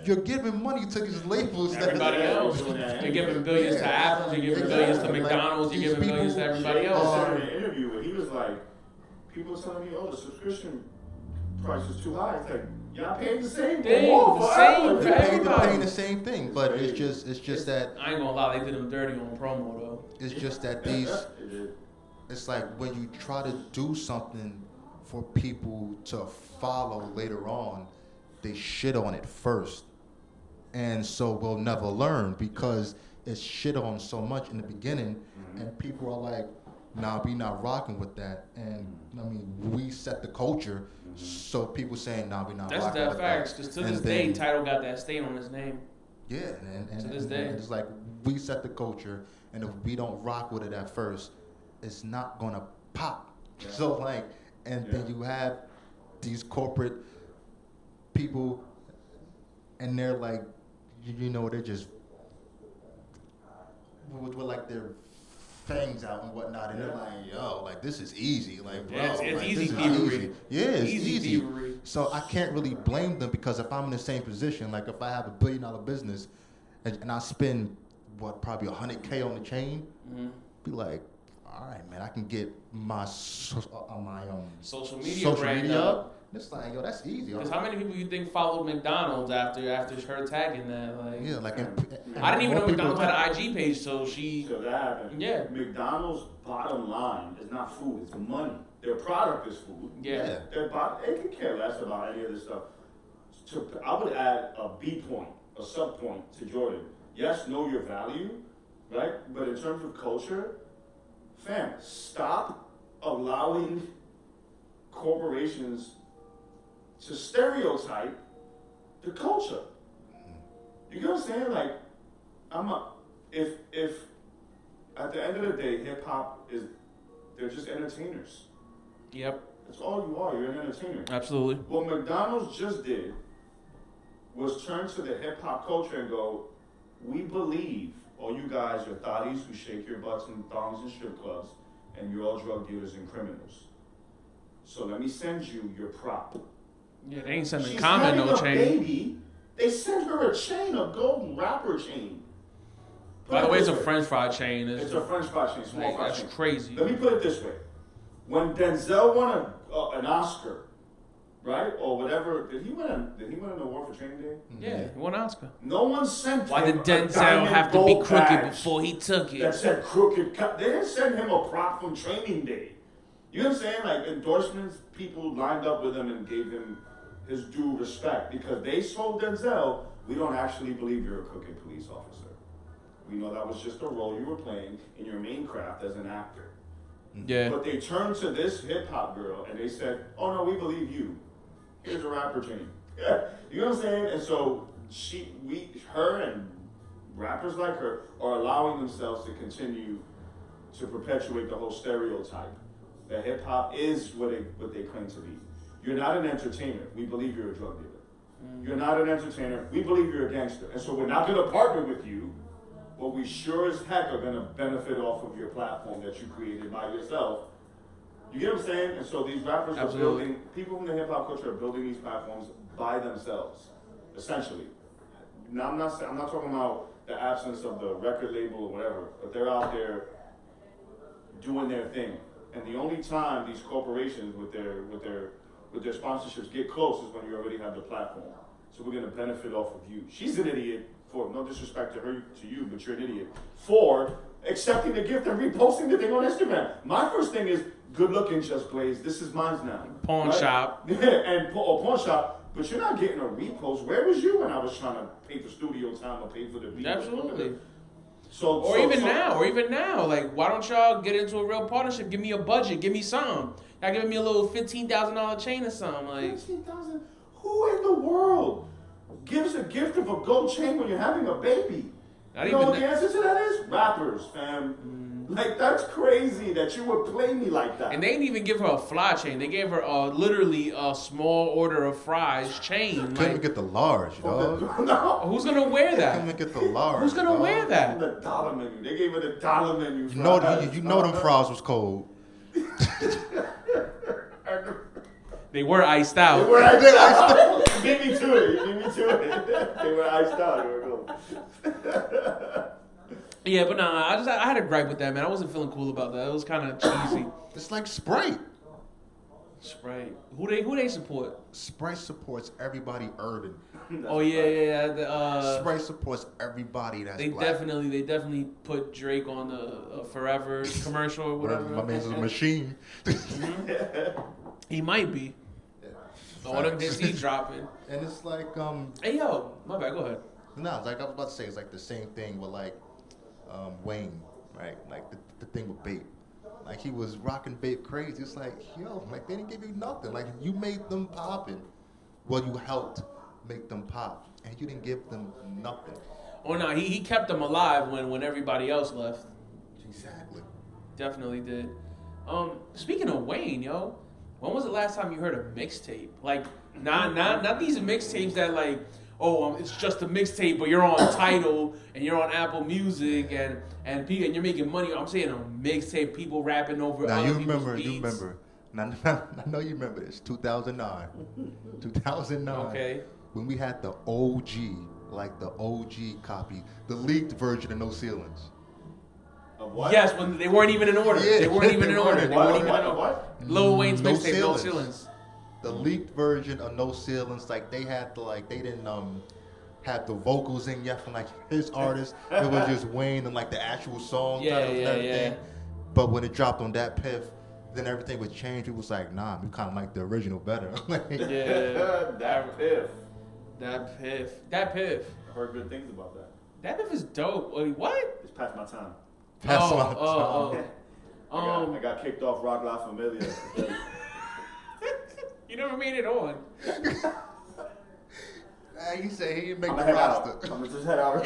you're giving money to these labels. Everybody else. You're giving billions to Apple. You're giving billions to McDonald's. You're giving billions to everybody else. I saw in an interview where he was like, people were telling me, oh, the subscription price is too high. It's like, y'all paying the same thing. They're paying the same thing, but it's just that. I ain't gonna lie, they did them dirty on promo though. It's just that these. It's like when you try to do something for people to follow later on, they shit on it first. And so we'll never learn because it's shit on so much in the beginning, and people are like, nah, we not rocking with that. And I mean, we set the culture, so people saying, nah, we not rocking with that. That's facts, because to this day, Tidal got that stain on his name. Yeah, and to this day. And it's like, we set the culture, and if we don't rock with it at first, it's not gonna pop. Yeah. So like, and then you have these corporate people and they're like, they're just with like their fangs out and whatnot, and they're like, yo, like this is easy, like bro, it's like, easy this is thievery. easy. Yeah, it's easy. thievery. So I can't really blame them because if I'm in the same position, like if I have $1 billion business and I spend probably $100K on the chain, be like, all right, man, I can get my social media up. It's like, yo, that's easy. Because how many people you think followed McDonald's after her tagging that? Like, yeah, like I didn't even know McDonald's had an IG page, so that happened. Yeah. McDonald's bottom line is not food; it's money. Their product is food. Yeah. They can care less about any of this stuff. I would add a B point, a sub point to Jordan. Yes, know your value, right? But in terms of culture, fam, stop allowing corporations to stereotype the culture. You get what I'm saying? Like, if at the end of the day, hip hop they're just entertainers. Yep. That's all you are. You're an entertainer. Absolutely. What McDonald's just did was turn to the hip hop culture and go, we believe all you guys are thotties who shake your butts in thongs and strip clubs, and you're all drug dealers and criminals. So let me send you your prop. Yeah, they ain't sending She's Common no having a chain. baby. They sent her a chain, a golden rapper chain. By the way, it's a French fry chain. It's a French fry chain, small fry That's chain. crazy. Let me put it this way: when Denzel won an Oscar, right, or whatever, did he win an award for Training Day? Yeah, he won an Oscar. No one sent Why him did a Denzel diamond have to be gold crooked badge before he took that it? said crooked cut? They didn't send him a prop from Training Day. You know what I'm saying? Like endorsements, people lined up with him and gave him his due respect because they told Denzel, we don't actually believe you're a crooked police officer. We know that was just a role you were playing in your main craft as an actor. Yeah. But they turned to this hip hop girl and they said, oh no, we believe you. Here's a rapper chain. You know what I'm saying? And so her and rappers like her are allowing themselves to continue to perpetuate the whole stereotype that hip hop is what they claim to be. You're not an entertainer. We believe you're a drug dealer. You're not an entertainer. We believe you're a gangster. And so we're not going to partner with you, but we sure as heck are going to benefit off of your platform that you created by yourself. You get what I'm saying? And so these rappers are building, people from the hip hop culture are building these platforms by themselves, essentially. Now I'm not talking about the absence of the record label or whatever, but they're out there doing their thing. And the only time these corporations with their sponsorships get close is when you already have the platform. So we're gonna benefit off of you. She's an idiot for no disrespect to you, but you're an idiot for accepting the gift and reposting the thing on Instagram. My first thing is good looking, Just Blaze. This is mine now. Pawn shop. Yeah, pawn shop. But you're not getting a repost. Where was you when I was trying to pay for studio time or pay for the beat? Absolutely. Or even now, like, why don't y'all get into a real partnership? Give me a budget, give me something. Y'all giving me a little $15,000 chain or something, like. $15,000? Who in the world gives a gift of a gold chain when you're having a baby? You know what the answer to that is? Rappers, fam. Like, that's crazy that you would play me like that. And they didn't even give her a fly chain. They gave her literally a small order of fries chain. Couldn't even get the large, dog. No. Who's gonna wear that? Couldn't even get the large. Who's gonna wear that? The dollar menu. They gave her the dollar menu. You know them fries was cold. They were iced out. They were iced out. You beat me to it. They were iced out. They were cool. Yeah, but nah, I had a gripe with that, man. I wasn't feeling cool about that. It was kind of cheesy. It's like Sprite. Sprite. Who they support? Sprite supports everybody urban. Oh yeah. Sprite supports everybody that's they black. definitely put Drake on the Forever commercial or whatever. My man's a machine. He might be. All them hits he dropping. And it's like Hey yo, my bad. Go ahead. No, like I was about to say, it's like the same thing with like Wayne, right? Like the thing with Bape. Like he was rocking Bape crazy. It's like, yo, like they didn't give you nothing. Like you made them popping. Well, you helped make them pop, and you didn't give them nothing. Oh no, he kept them alive when everybody else left. Exactly. Definitely did. Speaking of Wayne, yo, when was the last time you heard a mixtape? Like not these mixtapes that like, it's just a mixtape, but you're on Tidal and you're on Apple Music and you're making money. I'm saying a mixtape, people rapping over Now other you people's remember, beats. Now, I know you remember this. 2009. 2009. Okay. When we had the OG, like the OG copy, the leaked version of No Ceilings. Of what? Yes, when they weren't even in order. Yeah, They weren't even in order. They weren't even in What? order. What? Lil Wayne's No mixtape, No Ceilings. Ceilings. The leaked version of No Ceilings, like they had to, like they didn't had the vocals in yet from like his artist. It was just Wayne and like the actual song titles and everything. But when it dropped on that Piff, then everything was changed. It was like, nah, we kind of like the original better. Yeah. That Piff. That Piff. I heard good things about that. That Piff is dope. Wait, what? It's past my time. That's my time. I got kicked off Rock La Familia. You never made it on. He said he didn't make I'm the gonna head out. roster. I'm gonna just head out.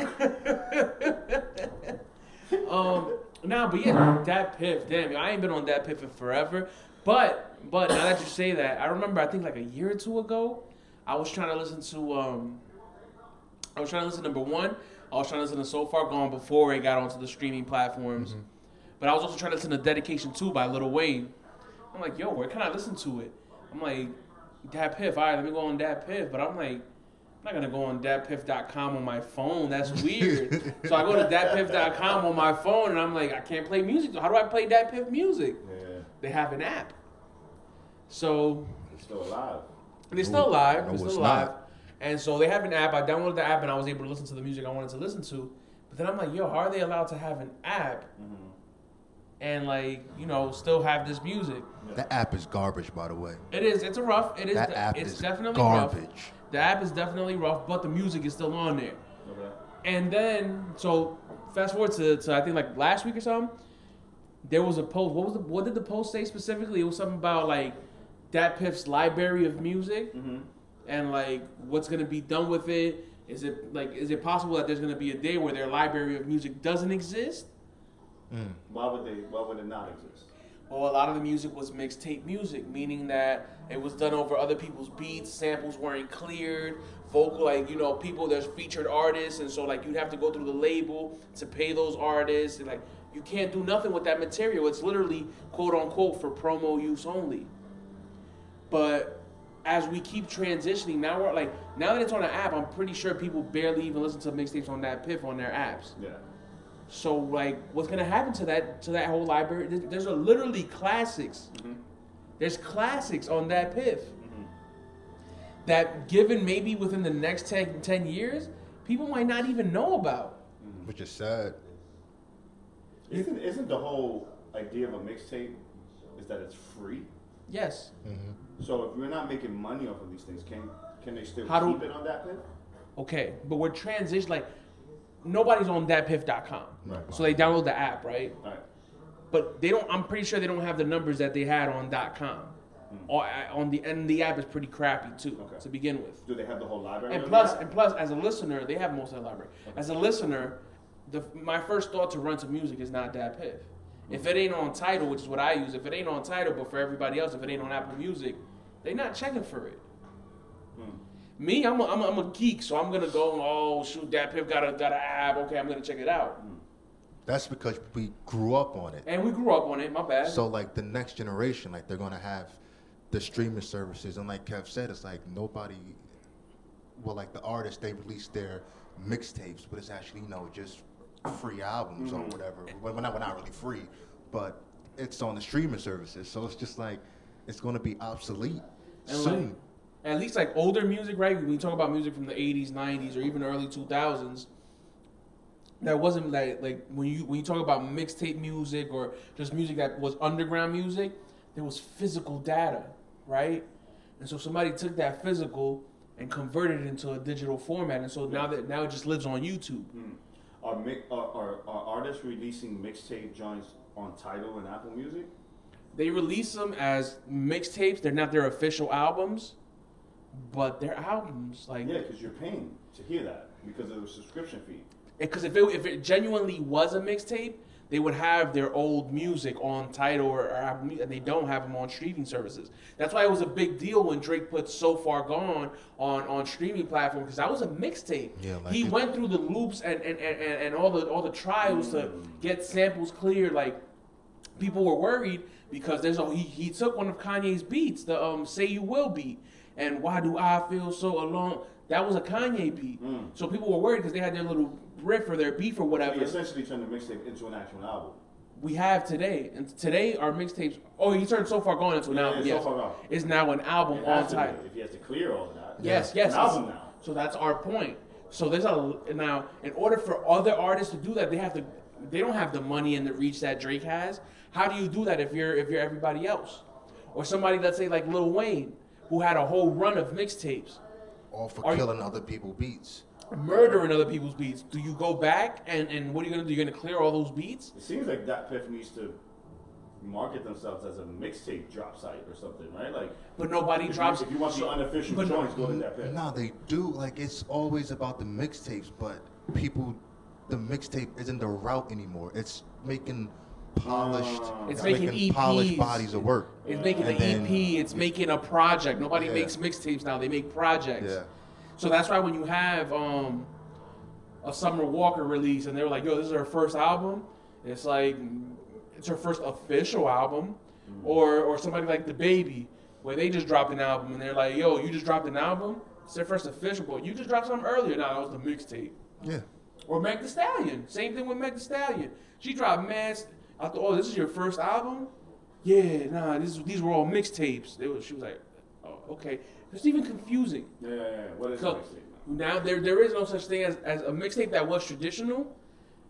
Nah, but yeah, that Piff, damn, I ain't been on that Piff in forever. But now that you say that, I remember I think like a year or two ago, I was trying to listen to number one. I was trying to listen to So Far Gone before it got onto the streaming platforms. Mm-hmm. But I was also trying to listen to Dedication 2 by Lil Wayne. I'm like, yo, where can I listen to it? I'm like, Dat Piff. All right, let me go on Dat Piff. But I'm like, I'm not going to go on datpiff.com on my phone. That's weird. So I go to datpiff.com on my phone, and I'm like, I can't play music. How do I play Dat Piff music? Yeah. They have an app. So It's still alive. they're still alive. No, They're it's still alive. not. And so they have an app. I downloaded the app, and I was able to listen to the music I wanted to listen to. But then I'm like, yo, how are they allowed to have an app and, like, you know, still have this music? That app is garbage, by the way. It is. It's a rough. It is. That app it's is definitely garbage. rough. The app is definitely rough, but the music is still on there. Okay. And then, so fast forward to I think like last week or something, there was a post. What did the post say specifically? It was something about like Dat Piff's library of music, and like what's gonna be done with it. Is it possible that there's gonna be a day where their library of music doesn't exist? Why would it not exist? Well, a lot of the music was mixtape music, meaning that it was done over other people's beats, samples weren't cleared, vocal, like, you know, people, there's featured artists, and so, like, you'd have to go through the label to pay those artists, and, like, you can't do nothing with that material. It's literally, quote-unquote, for promo use only. But as we keep transitioning, now that it's on an app, I'm pretty sure people barely even listen to mixtapes on that Piff on their apps. Yeah. So, like, what's gonna happen to that whole library? There's literally classics. There's classics on that Piff that, given maybe within the next 10 years, people might not even know about. Which is sad. Isn't the whole idea of a mixtape is that it's free? Yes. So if we're not making money off of these things, can they still How do- keep it on that Piff? Okay, but we're transitioning. Like, nobody's on datpiff.com, Right. so they download the app, right? All right. But they don't. I'm pretty sure they don't have the numbers that they had on .com. And the app is pretty crappy too to begin with. Do they have the whole library? And on plus, the app? as a listener, they have most of the library. As a listener, my first thought to run to music is not Dat Piff. If it ain't on Tidal, which is what I use, if it ain't on Tidal, but for everybody else, if it ain't on Apple Music, they not checking for it. Me, I'm a geek, so I'm gonna go. Oh shoot, Dat Piff got an app. Okay, I'm gonna check it out. That's because we grew up on it. And we grew up on it. My bad. So like the next generation, like they're gonna have the streaming services, and like Kev said, it's like nobody. Well, like the artists, they release their mixtapes, but it's actually just free albums or whatever. Well, we're not really free, but it's on the streaming services, so it's just like it's gonna be obsolete soon. Like, at least like older music, right? When you talk about music from the 80s, 90s, or even early 2000s, that wasn't like when you talk about mixtape music or just music that was underground music, there was physical data, right? And so somebody took that physical and converted it into a digital format, and so now it just lives on YouTube. Are artists releasing mixtape joints on Tidal and Apple Music? They release them as mixtapes. They're not their official albums, but they're albums. Like, Yeah, because you're paying to hear that because of the subscription fee. because if it genuinely was a mixtape, they would have their old music on Tidal or Apple Music, and they don't have them on streaming services. That's why it was a big deal when Drake put So Far Gone on streaming platforms, because that was a mixtape. Yeah, like he it- went through the loops and all the trials to get samples clear. Like, people were worried because he took one of Kanye's beats, the Say You Will beat, and Why Do I Feel So Alone? That was a Kanye beat. So people were worried because they had their little riff or their beef or whatever. He essentially turned the mixtape into an actual album. We have today, and today our mixtapes. Oh, he turned So Far Gone into an album. So Yes, Far Gone. it's now an album It on has to be, Tidal. if he has to clear all of that. Yes, it's yes. an album now. So that's our point. So there's now, in order for other artists to do that, they don't have the money and the reach that Drake has. How do you do that if you're everybody else, or somebody, let's say like Lil Wayne, who had a whole run of mixtapes, All for Are you- killing other people's beats. murdering other people's beats? Do you go back and what are you gonna do? You're gonna clear all those beats? It seems like that Piff needs to market themselves as a mixtape drop site or something, right? Like, But nobody drops. if you want the unofficial but- joints, go to that Piff. Nah, they do. Like, it's always about the mixtapes, but the mixtape isn't the route anymore. It's making polished. It's making polished EPs. bodies of work. It's making And an then- EP. It's making a project. Nobody Yeah. makes mixtapes now. They make projects. Yeah. So that's why when you have a Summer Walker release and they're like, "Yo, this is her first album," it's like it's her first official album, or somebody like The Baby, where they just dropped an album and they're like, "Yo, you just dropped an album? It's their first official, but you just dropped something earlier." Nah, that was the mixtape. Yeah. Or Meg Thee Stallion. Same thing with Meg Thee Stallion. She dropped I thought, "Oh, this is your first album?" Yeah, nah, these were all mixtapes. She was like, "Oh, okay." It's even confusing. Yeah. What is a So mixtape? now there is no such thing as a mixtape that was traditional.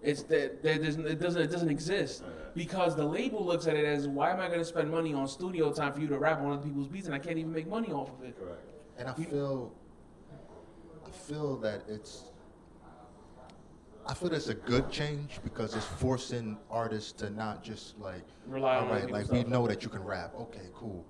It doesn't exist because the label looks at it as, why am I going to spend money on studio time for you to rap on other people's beats and I can't even make money off of it? Correct. And I feel that it's a good change because it's forcing artists to not just like Rely on all other right, people's like we stuff. know that you can rap. Okay, cool.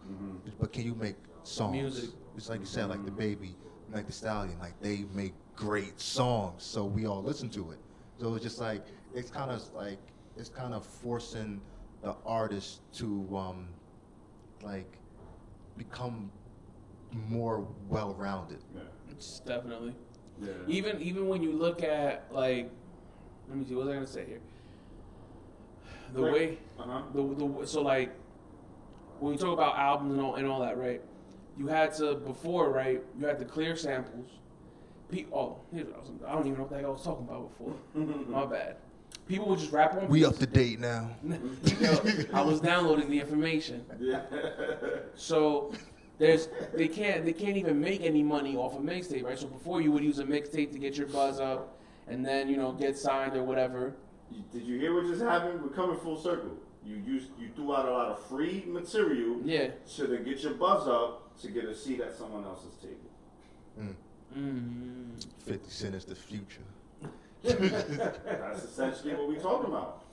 But can you make songs? Music. It's like you said, like The Baby, Meg Thee Stallion, like they make great songs, so we all listen to it. So it's just like it's kind of forcing the artist to like become more well-rounded. Yeah. It's definitely. Yeah. Even when you look at, like, let me see, what was I gonna say here? The Right. way, Uh-huh. so like, when you talk about albums and all that, right? You had to before, right? You had to clear samples. Here's what I don't even know what the heck I was talking about before. My bad. People would just rap on. We beats. up to date now. Yo, I was downloading the information. Yeah. So they can't even make any money off a mixtape, right? So before you would use a mixtape to get your buzz up and then, get signed or whatever. Did you hear what just happened? We're coming full circle. You threw out a lot of free material Yeah. to get your buzz up to get a seat at someone else's table. 50 Cent is the future. That's essentially what we're talking about.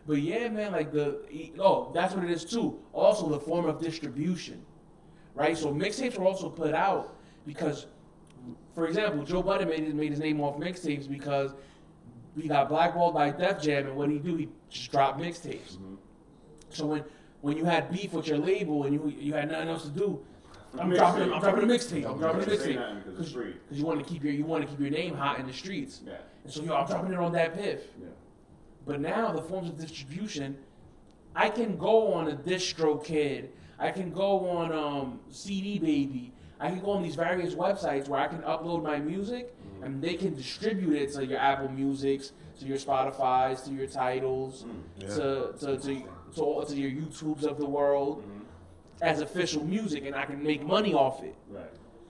But yeah, man, like that's what it is too. Also the form of distribution, right? So mixtapes were also put out because, for example, Joe Budden made his name off mixtapes because he got blackballed by Def Jam, and what did he do? He just dropped mixtapes. So when you had beef with your label and you had nothing else to do, I'm dropping a mixtape. I'm dropping a Don't say mixtape nothing because it's free. because you want to keep your name hot in the streets. Yeah. And so I'm dropping it on that Piff. Yeah. But now the forms of distribution, I can go on a DistroKid, I can go on CD Baby, I can go on these various websites where I can upload my music and they can distribute it to your Apple Musics, to your Spotify's, to your Titles, to your YouTubes of the world as official music, and I can make money off it. Right.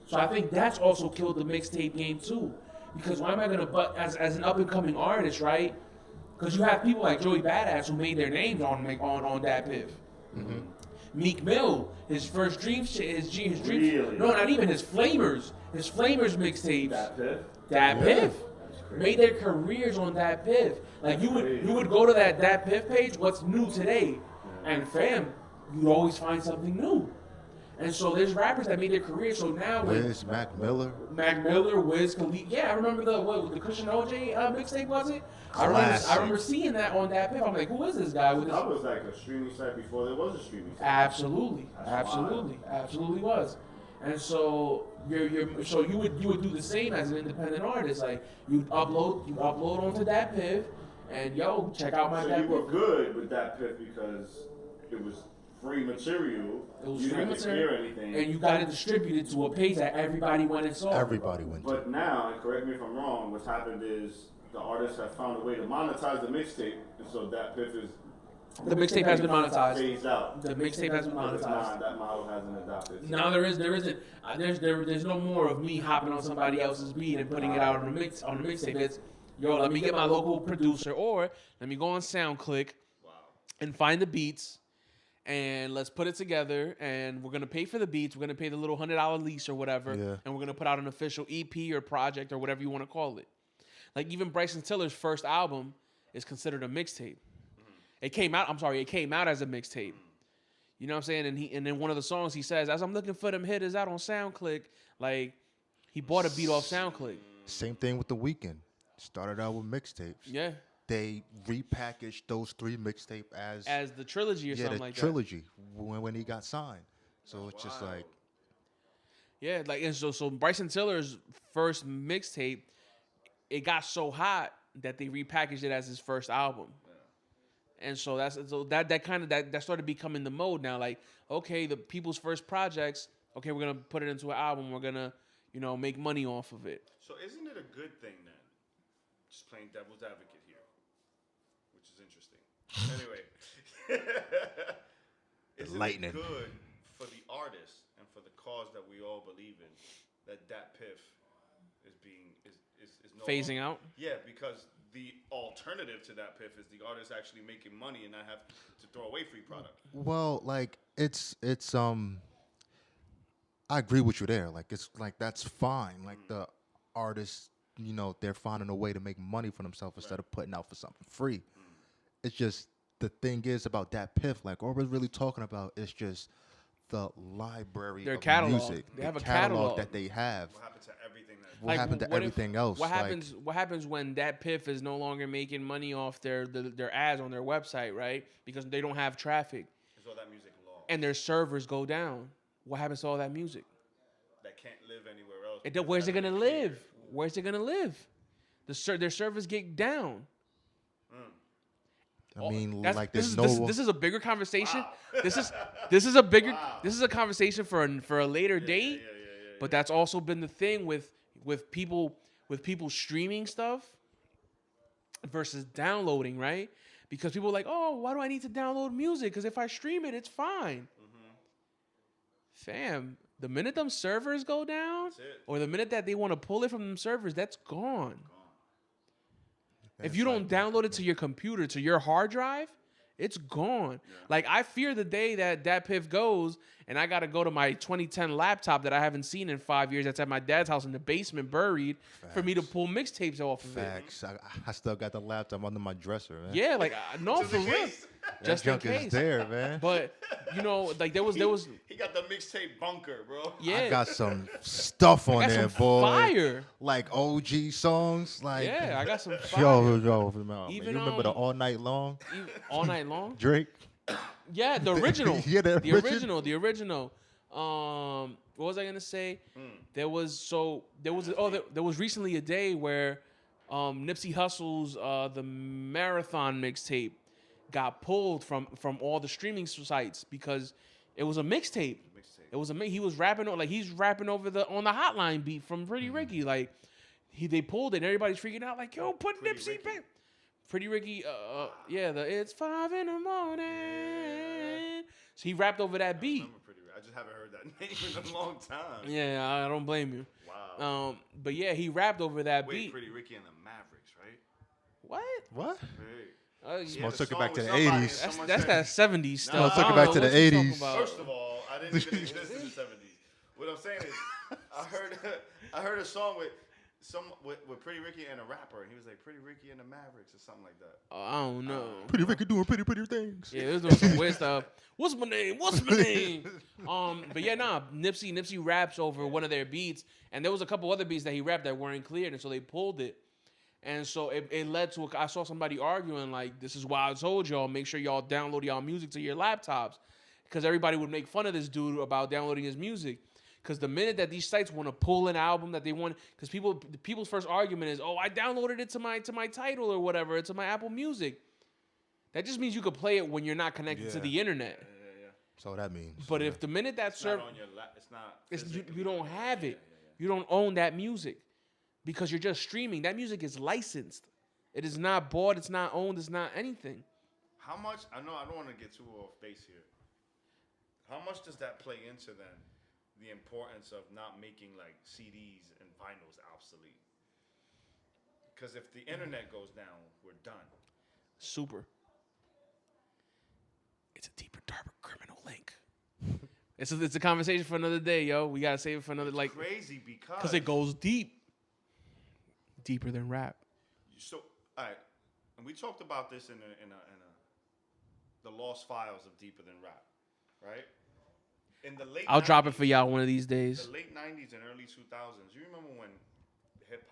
So I think that's also killed the mixtape game too, because why am I gonna as an up and coming artist, right? Because you have people like Joey Badass who made their names on that Piff. Meek Mill, his first Dreams, Really? no, not even his Flamers mixtapes. That Piff? That Yeah. Piff That's crazy. made their careers on that Piff. Like you would go to that Piff page, what's new today, and fam, you'd always find something new. And so there's rappers that made their career. So now with Wiz, Mac Miller. Mac Miller, Wiz Khalifa. Yeah, I remember the Christian OJ mixtape, was it? I remember seeing that on that pip. I'm like, who is this guy with this? That was like a streaming site before there was a streaming site. Absolutely was. And so you would do the same as an independent artist. Like you upload onto that piff, and yo, check out my. So you were good with that piff because it was free material. It was you free didn't material, hear anything, and you got it distributed to a page that everybody went and saw. Everybody went to. But now, and correct me if I'm wrong, what's happened is the artists have found a way to monetize the mixtape, and so that piff is. The mixtape has been monetized. Phased out. The mixtape has been monetized. That model hasn't adopted. No, there isn't. There's no more of me hopping on somebody else's beat and putting it out on the mixtape. It's yo, let me get my local producer, or let me go on SoundClick and find the beats, and let's put it together. And we're gonna pay for the beats. We're gonna pay the little $100 lease or whatever, and we're gonna put out an official EP or project or whatever you want to call it. Like even Bryson Tiller's first album is considered a mixtape. It came out as a mixtape. You know what I'm saying? And then one of the songs he says, as I'm looking for them hitters out on SoundClick, like he bought a beat off SoundClick. Same thing with The Weeknd. Started out with mixtapes. Yeah. They repackaged those 3 mixtapes as the trilogy or something like trilogy when he got signed. So it's just like. Yeah, like and so Bryson Tiller's first mixtape, it got so hot that they repackaged it as his first album. And so that started becoming the mode now. Like, okay, the people's first projects, okay, we're gonna put it into an album. We're gonna, make money off of it. So isn't it a good thing then? Just playing devil's advocate here, which is interesting. Anyway, isn't Lightning. it good for the artist and for the cause that we all believe in that piff is no phasing longer, out? Yeah, because the alternative to that piff is the artist actually making money and not have to throw away free product. Well, like it's I agree with you there. Like it's like that's fine. Like the artists, they're finding a way to make money for themselves instead of putting out for something free. It's just the thing is about that piff. Like all we're really talking about is just the library Their of catalog. music, They have a catalog catalog that they have. What happened to everything that? What happened to everything else? What happens when that piff is no longer making money off their ads on their website, right? Because they don't have traffic. Is all that music lost? And their servers go down. What happens to all that music? That can't live anywhere else. Where's it gonna live? Where's it gonna live? Their servers get down. I mean, this is a bigger conversation. Wow. This is a conversation for a later date. But that's also been the thing with people streaming stuff versus downloading, right? Because people are like, oh, why do I need to download music? Because if I stream it, it's fine. Fam, the minute them servers go down, or the minute that they want to pull it from them servers, that's gone. If you don't download it to your computer, to your hard drive, it's gone. Yeah. Like, I fear the day that piff goes and I got to go to my 2010 laptop that I haven't seen in 5 years that's at my dad's house in the basement buried for me to pull mixtapes off of it. Facts. I still got the laptop under my dresser, man. Yeah, like, no, for real. Just in case. Is there, man. But, like, there was... He got the mixtape bunker, bro. Yeah. I got some stuff on there, boy. Fire. Like OG songs. Like, yeah, I got some fire. Yo, man. You remember the All Night Long? All Night Long? Drake? Yeah, the original. Yeah, the original. What was I gonna say? There was recently a day where Nipsey Hussle's the Marathon mixtape got pulled from all the streaming sites because it was a mixtape. He was rapping on he's rapping over on the Hotline beat from Pretty Ricky. Like they pulled it and everybody's freaking out like, yo, put Nipsey back. Pretty Ricky, it's 5 a.m. So he rapped over that beat. I just haven't heard that name in a long time. Yeah, I don't blame you. Wow. But yeah, he rapped over that beat. Pretty Ricky and the Mavericks, right? What? Hey. Smoke took it back to the 80s. That's that 70s stuff. Took it back to the 80s. First of all, I didn't even exist in the 70s. What I'm saying is, I heard a song with with Pretty Ricky and a rapper, and he was like Pretty Ricky and the Mavericks or something like that. I don't know. Pretty Ricky doing pretty things. Yeah, it was doing some weird stuff. What's my name? What's my name? But yeah, Nipsey raps over one of their beats, and there was a couple other beats that he rapped that weren't cleared, and so they pulled it. And so it led to, I saw somebody arguing, like, this is why I told y'all, make sure y'all download y'all music to your laptops. Because everybody would make fun of this dude about downloading his music. Because the minute that these sites want to pull an album that they want, because people's first argument is, oh, I downloaded it to my Tidal or whatever, to my Apple Music. That just means you could play it when you're not connected to the internet. Yeah. So that means. But if the minute that It's not on your it's not. you don't have it. You don't own that music. Because you're just streaming. That music is licensed. It is not bought. It's not owned. It's not anything. How much? I know I don't want to get too off base here. How much does that play into then the importance of not making like CDs and vinyls obsolete? Because if the internet goes down, we're done. Super. It's a deeper, darker criminal link. It's a conversation for another day, yo. We gotta save it for another crazy because it goes deeper than rap. So, all right, and we talked about this in the lost files of Deeper Than Rap, right? In the late I'll 90s, drop it for y'all one of these days. The late 90s and early 2000s. You remember when hip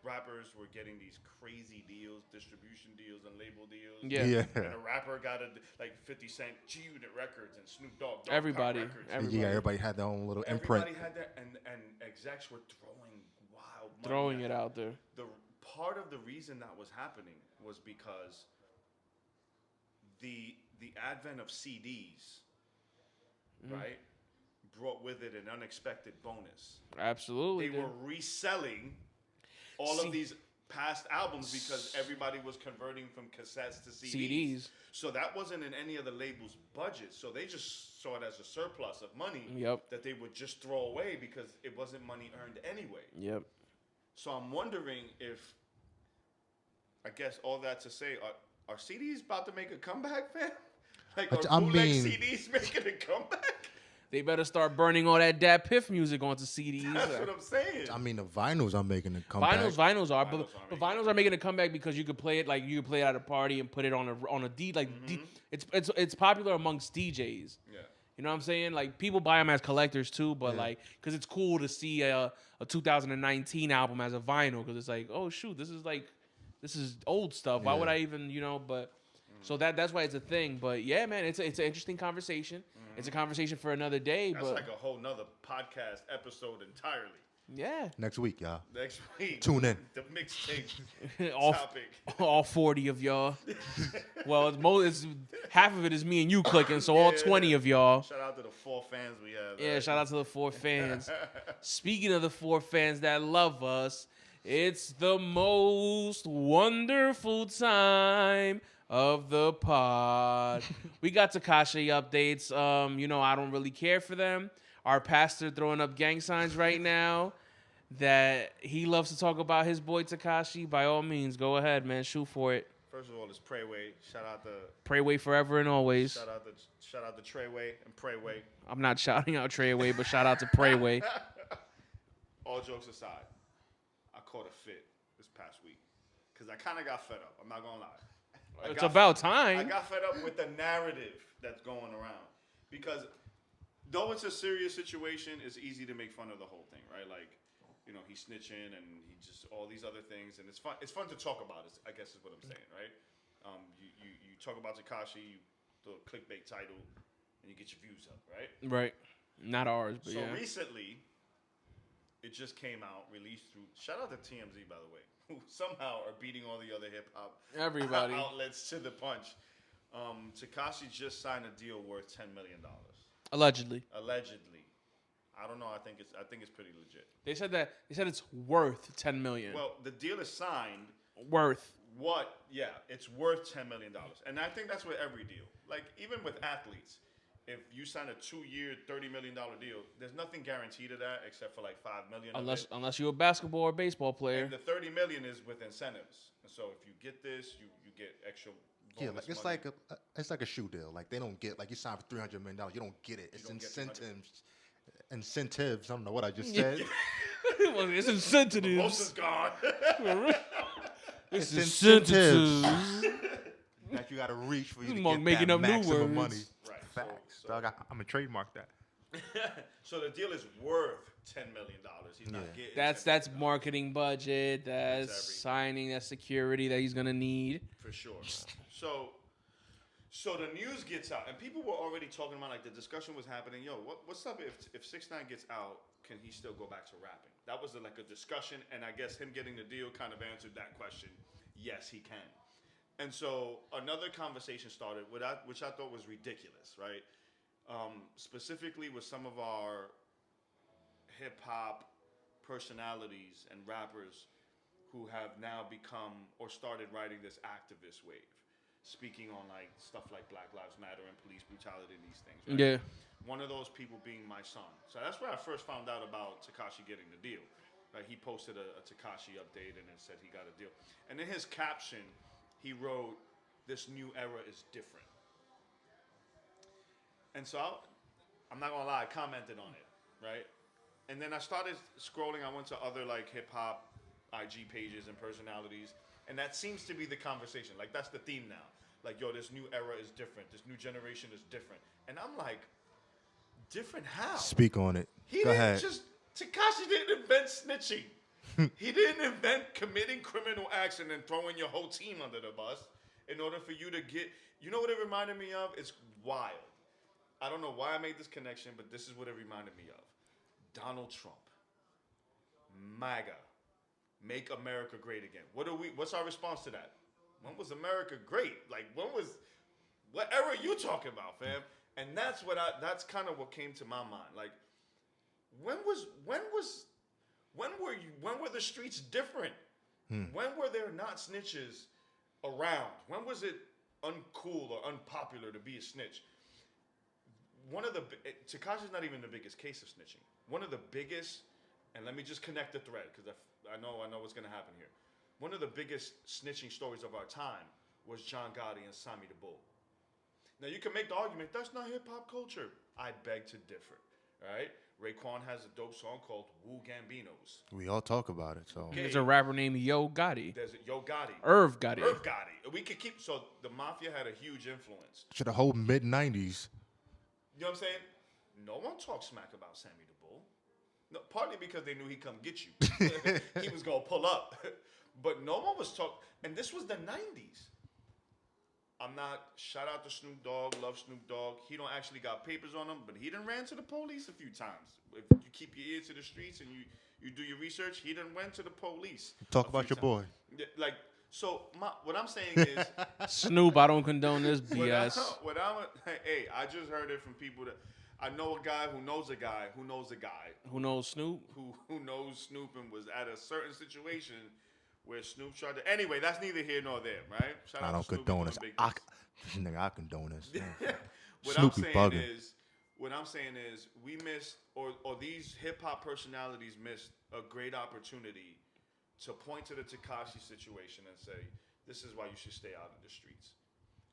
rappers were getting these crazy deals, distribution deals and label deals? Yeah. And a rapper got like 50 Cent, G-Unit Records, and Snoop Dogg. Everybody. Yeah, everybody had their own little imprint. Everybody had that, and execs were throwing wild money. Throwing it out there. The part of the reason that was happening was because the advent of CDs, right, brought with it an unexpected bonus. Absolutely. They were reselling all of these past albums because everybody was converting from cassettes to CDs. So that wasn't in any of the labels' budget. So they just saw it as a surplus of money that they would just throw away because it wasn't money earned anyway. Yep. So I'm wondering if, I guess all that to say, are CDs about to make a comeback, fam? Like, are bootleg CDs making a comeback? They better start burning all that Dat Piff music onto CDs. That's what I'm saying. I mean, the vinyls are making a comeback. Vinyls are, but vinyls are making a comeback because you could play it you could play it at a party and put it on a D it's popular amongst DJs. Yeah. You know what I'm saying? Like, people buy them as collectors too, but like, because it's cool to see a 2019 album as a vinyl, because it's like, oh shoot, this is old stuff. Why would I even, but so that's why it's a thing. But yeah, man, it's an interesting conversation. It's a conversation for another day. That's like a whole nother podcast episode entirely. Yeah. Next week, y'all. Next week. Tune in. The mixtape topic. All 40 of y'all. Well, it's half of it is me and you clicking, so all 20 of y'all. Shout out to the 4 fans we have. Yeah, shout out to the 4 fans. Speaking of the 4 fans that love us, it's the most wonderful time of the pod. We got Tekashi updates. I don't really care for them. Our pastor throwing up gang signs right now that he loves to talk about his boy Tekashi. By all means, go ahead, man. Shoot for it. First of all, it's Prayway. Shout out to Prayway forever and always. Shout out to Treyway and Prayway. I'm not shouting out Treyway, but shout out to Prayway. All jokes aside, I caught a fit this past week because I kind of got fed up. I'm not gonna lie. It's about time. I got fed up with the narrative that's going around because though it's a serious situation, it's easy to make fun of the whole thing, right? Like, he's snitching and he just all these other things, and it's fun. It's fun to talk about. I guess is what I'm saying, right? You talk about Tekashi, you do a clickbait title, and you get your views up, right? Right. Not ours, but so yeah. Recently, it just came out, released through. Shout out to TMZ, by the way, who somehow are beating all the other hip hop outlets to the punch. Tekashi just signed a deal worth $10 million. Allegedly. I don't know. I think it's pretty legit. They said it's worth $10 million. Well, the deal is signed. Worth. What? Yeah, it's worth $10 million. And I think that's with every deal. Like, even with athletes, if you sign a 2-year, $30 million deal, there's nothing guaranteed of that except for like $5 million. Unless you're a basketball or baseball player. And the $30 million is with incentives. And so if you get this, you get extra. Yeah, like it's like a shoe deal. Like, they don't get, like, you sign for $300 million, you don't get it. It's incentives. incentives. I don't know what I just said. Well, it's incentives. Most is gone. It's incentives. incentives. That you got to reach for you This to monk get making that up new maximum words. money. Right. Facts. So- Dog, I'm gonna trademark that. So the deal is worth $10 million. He's not Yeah. getting. That's $10 million marketing budget. That's everything. signing. That's security that he's gonna need. for sure. So the news gets out, and people were already talking about, like, the discussion was happening. Yo, what's up if 6ix9ine gets out? Can he still go back to rapping? That was like a discussion, and I guess him getting the deal kind of answered that question. Yes, he can. And so another conversation started, which I thought was ridiculous, right? Specifically with some of our hip hop personalities and rappers who have now become or started writing this activist wave, speaking on like stuff like Black Lives Matter and police brutality and these things. Right? Yeah. One of those people being my son. So that's where I first found out about Tekashi getting the deal. Like, he posted a Tekashi update and it said he got a deal. And in his caption, he wrote, "This new era is different." And so I'm not gonna lie, I commented on it, right? And then I started scrolling. I went to other like hip hop IG pages and personalities, and that seems to be the conversation. Like, that's the theme now. Like, yo, this new era is different. This new generation is different. And I'm like, different how? Speak on it. He Go didn't ahead. Tekashi didn't invent snitching. He didn't invent committing criminal acts and then throwing your whole team under the bus in order for you to get. You know what it reminded me of? It's wild. I don't know why I made this connection, but this is what it reminded me of. Donald Trump. MAGA. Make America great again. What's our response to that? When was America great? Like, what era are you talking about, fam? And that's kind of what came to my mind. Like, when were the streets different? When were there not snitches around? When was it uncool or unpopular to be a snitch? Tekashi's not even the biggest case of snitching. One of the biggest, and let me just connect the thread because I know what's going to happen here. One of the biggest snitching stories of our time was John Gotti and Sammy the Bull. Now, you can make the argument, that's not hip-hop culture. I beg to differ, right? Raekwon has a dope song called Wu Gambinos. We all talk about it, so. Okay. There's a rapper named Yo Gotti. There's a Yo Gotti. Irv Gotti. Irv Gotti. We could keep, so the Mafia had a huge influence. To the whole mid-90s. You know what I'm saying? No one talked smack about Sammy the Bull. No, partly because they knew he'd come get you. He was going to pull up. But no one was talking, and this was the 90s. Shout out to Snoop Dogg, love Snoop Dogg. He don't actually got papers on him, but he done ran to the police a few times. If you keep your ear to the streets and you do your research, he done went to the police. Talk about your boy. Like, so what I'm saying is, Snoop, I don't condone this BS. hey, I just heard it from people that, I know a guy who knows a guy who knows a guy Who knows Snoop? who knows Snoop and was at a certain situation where Snoop tried to. Anyway, that's neither here nor there, right? Shout I out don't to Snoop condone this. for doing big Nigga, I condone this. What I'm Snoopy saying bugging. is, we missed, or these hip hop personalities missed a great opportunity to point to the Tekashi situation and say, this is why you should stay out of the streets,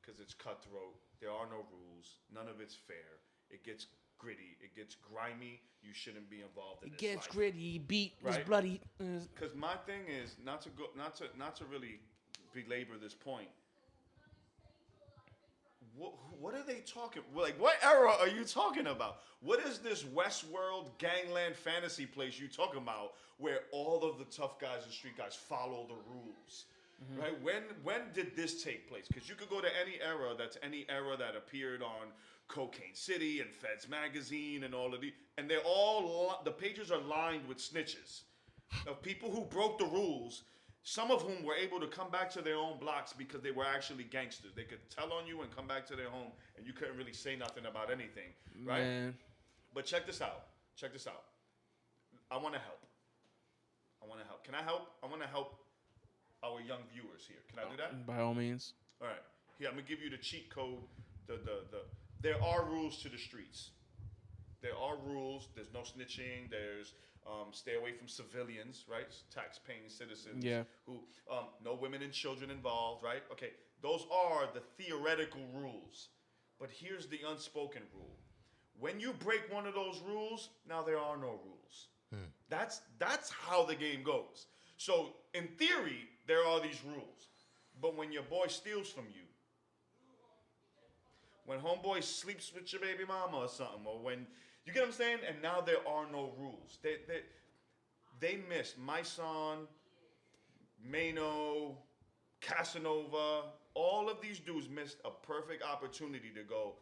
because it's cutthroat. There are no rules. None of it's fair. It gets gritty. It gets grimy. You shouldn't be involved in It this gets life. gritty, beat, was Right. bloody. Because my thing is not to really belabor this point. What are they talking? Like, what era are you talking about? What is this Westworld gangland fantasy place you talking about where all of the tough guys and street guys follow the rules? Mm-hmm. Right? When did this take place? Because you could go to any era that appeared on Cocaine City and Feds Magazine and all of these, and they're all the pages are lined with snitches of people who broke the rules. Some of whom were able to come back to their own blocks because they were actually gangsters. They could tell on you and come back to their home, and you couldn't really say nothing about anything, right? Man. But check this out. I want to help. Can I help? I want to help our young viewers here. Can I do that? By all means. All right. Here, I'm gonna give you the cheat code. There are rules to the streets. There are rules. There's no snitching. There's stay away from civilians, right? Tax-paying citizens. Yeah. Who no women and children involved, right? Okay. Those are the theoretical rules. But here's the unspoken rule. When you break one of those rules, now there are no rules. That's how the game goes. So in theory, there are these rules. But when your boy steals from you, when homeboy sleeps with your baby mama or something, or when, you get what I'm saying? And now there are no rules. They missed my son, Mano, Casanova, all of these dudes missed a perfect opportunity to go,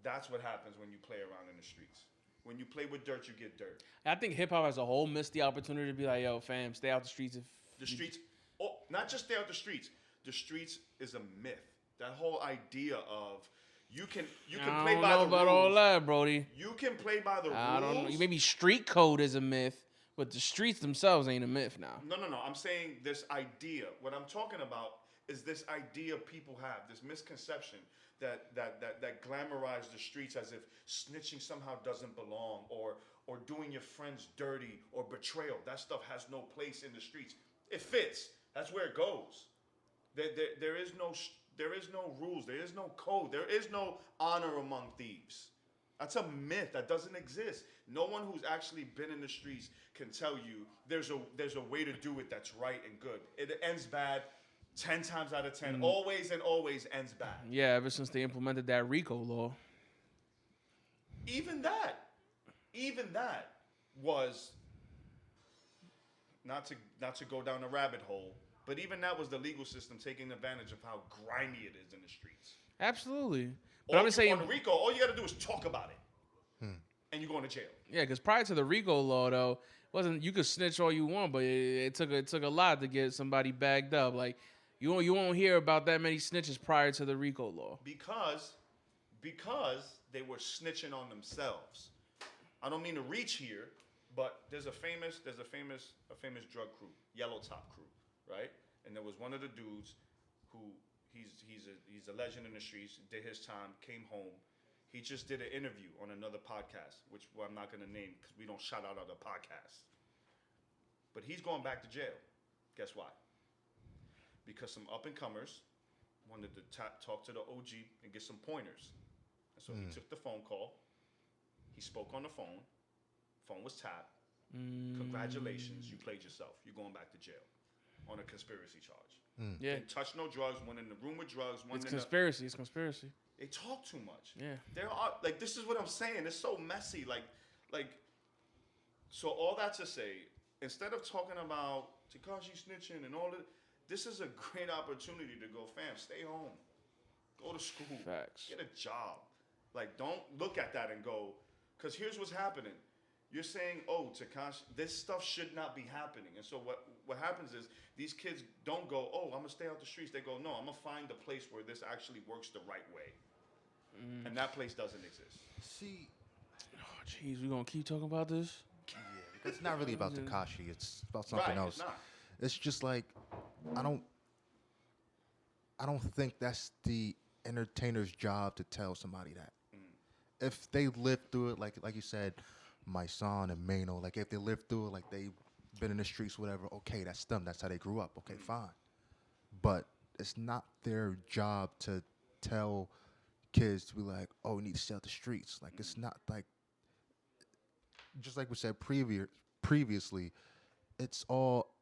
that's what happens when you play around in the streets. When you play with dirt, you get dirt. I think hip hop as a whole missed the opportunity to be like, yo, fam, stay out the streets. The streets, not just stay out the streets. The streets is a myth. That whole idea of you can play by the rules. I don't know about all that, Brody. You can play by the rules. I don't know. Maybe street code is a myth, but the streets themselves ain't a myth now. No. I'm saying this idea. What I'm talking about is this idea people have, this misconception that glamorize the streets as if snitching somehow doesn't belong, or doing your friends dirty, or betrayal. That stuff has no place in the streets. It fits. That's where it goes. There is no rules. There is no code. There is no honor among thieves. That's a myth that doesn't exist. No one who's actually been in the streets can tell you there's a way to do it that's right and good. It ends bad 10 times out of 10. Always and always ends bad. Yeah, ever since they implemented that RICO law. Even that was not to go down a rabbit hole, but even that was the legal system taking advantage of how grimy it is in the streets. Absolutely. But I'm just saying, on RICO, all you got to do is talk about it, and you're going to jail. Yeah, because prior to the RICO law, though, wasn't you could snitch all you want, but it took a lot to get somebody bagged up. Like you won't hear about that many snitches prior to the RICO law because they were snitching on themselves. I don't mean to reach here, but there's a famous drug crew, Yellow Top crew, right? And there was one of the dudes who he's a legend in the streets, did his time, came home. He just did an interview on another podcast, which I'm not going to name because we don't shout out other podcasts. But he's going back to jail. Guess why? Because some up-and-comers wanted to talk to the OG and get some pointers. And so he took the phone call. He spoke on the phone. Phone was tapped. Congratulations, you played yourself. You're going back to jail on a conspiracy charge. Yeah. Didn't touch no drugs, went in the room with drugs. It's conspiracy. They talk too much. Yeah. There are, like, this is what I'm saying. It's so messy. Like, so all that to say, instead of talking about Tekashi snitching and all that, this is a great opportunity to go, fam, stay home. Go to school. Facts. Get a job. Like, don't look at that and go, because here's what's happening. You're saying, oh, Tekashi, this stuff should not be happening. And so what happens is these kids don't go, oh, I'm going to stay out the streets. They go, no, I'm going to find the place where this actually works the right way. And that place doesn't exist. See, Oh, jeez, we gonna keep talking about this? yeah, because it's not really about Tekashi. It's about something else. It's not. It's just like I don't think that's the entertainer's job to tell somebody that. If they lived through it, like you said, my son and Mano, like if they lived through it, like they've been in the streets, whatever. Okay, that's them. That's how they grew up. Okay, fine. But it's not their job to tell kids to be like, oh, we need to stay out the streets. Like it's not like, just like we said previously, it's all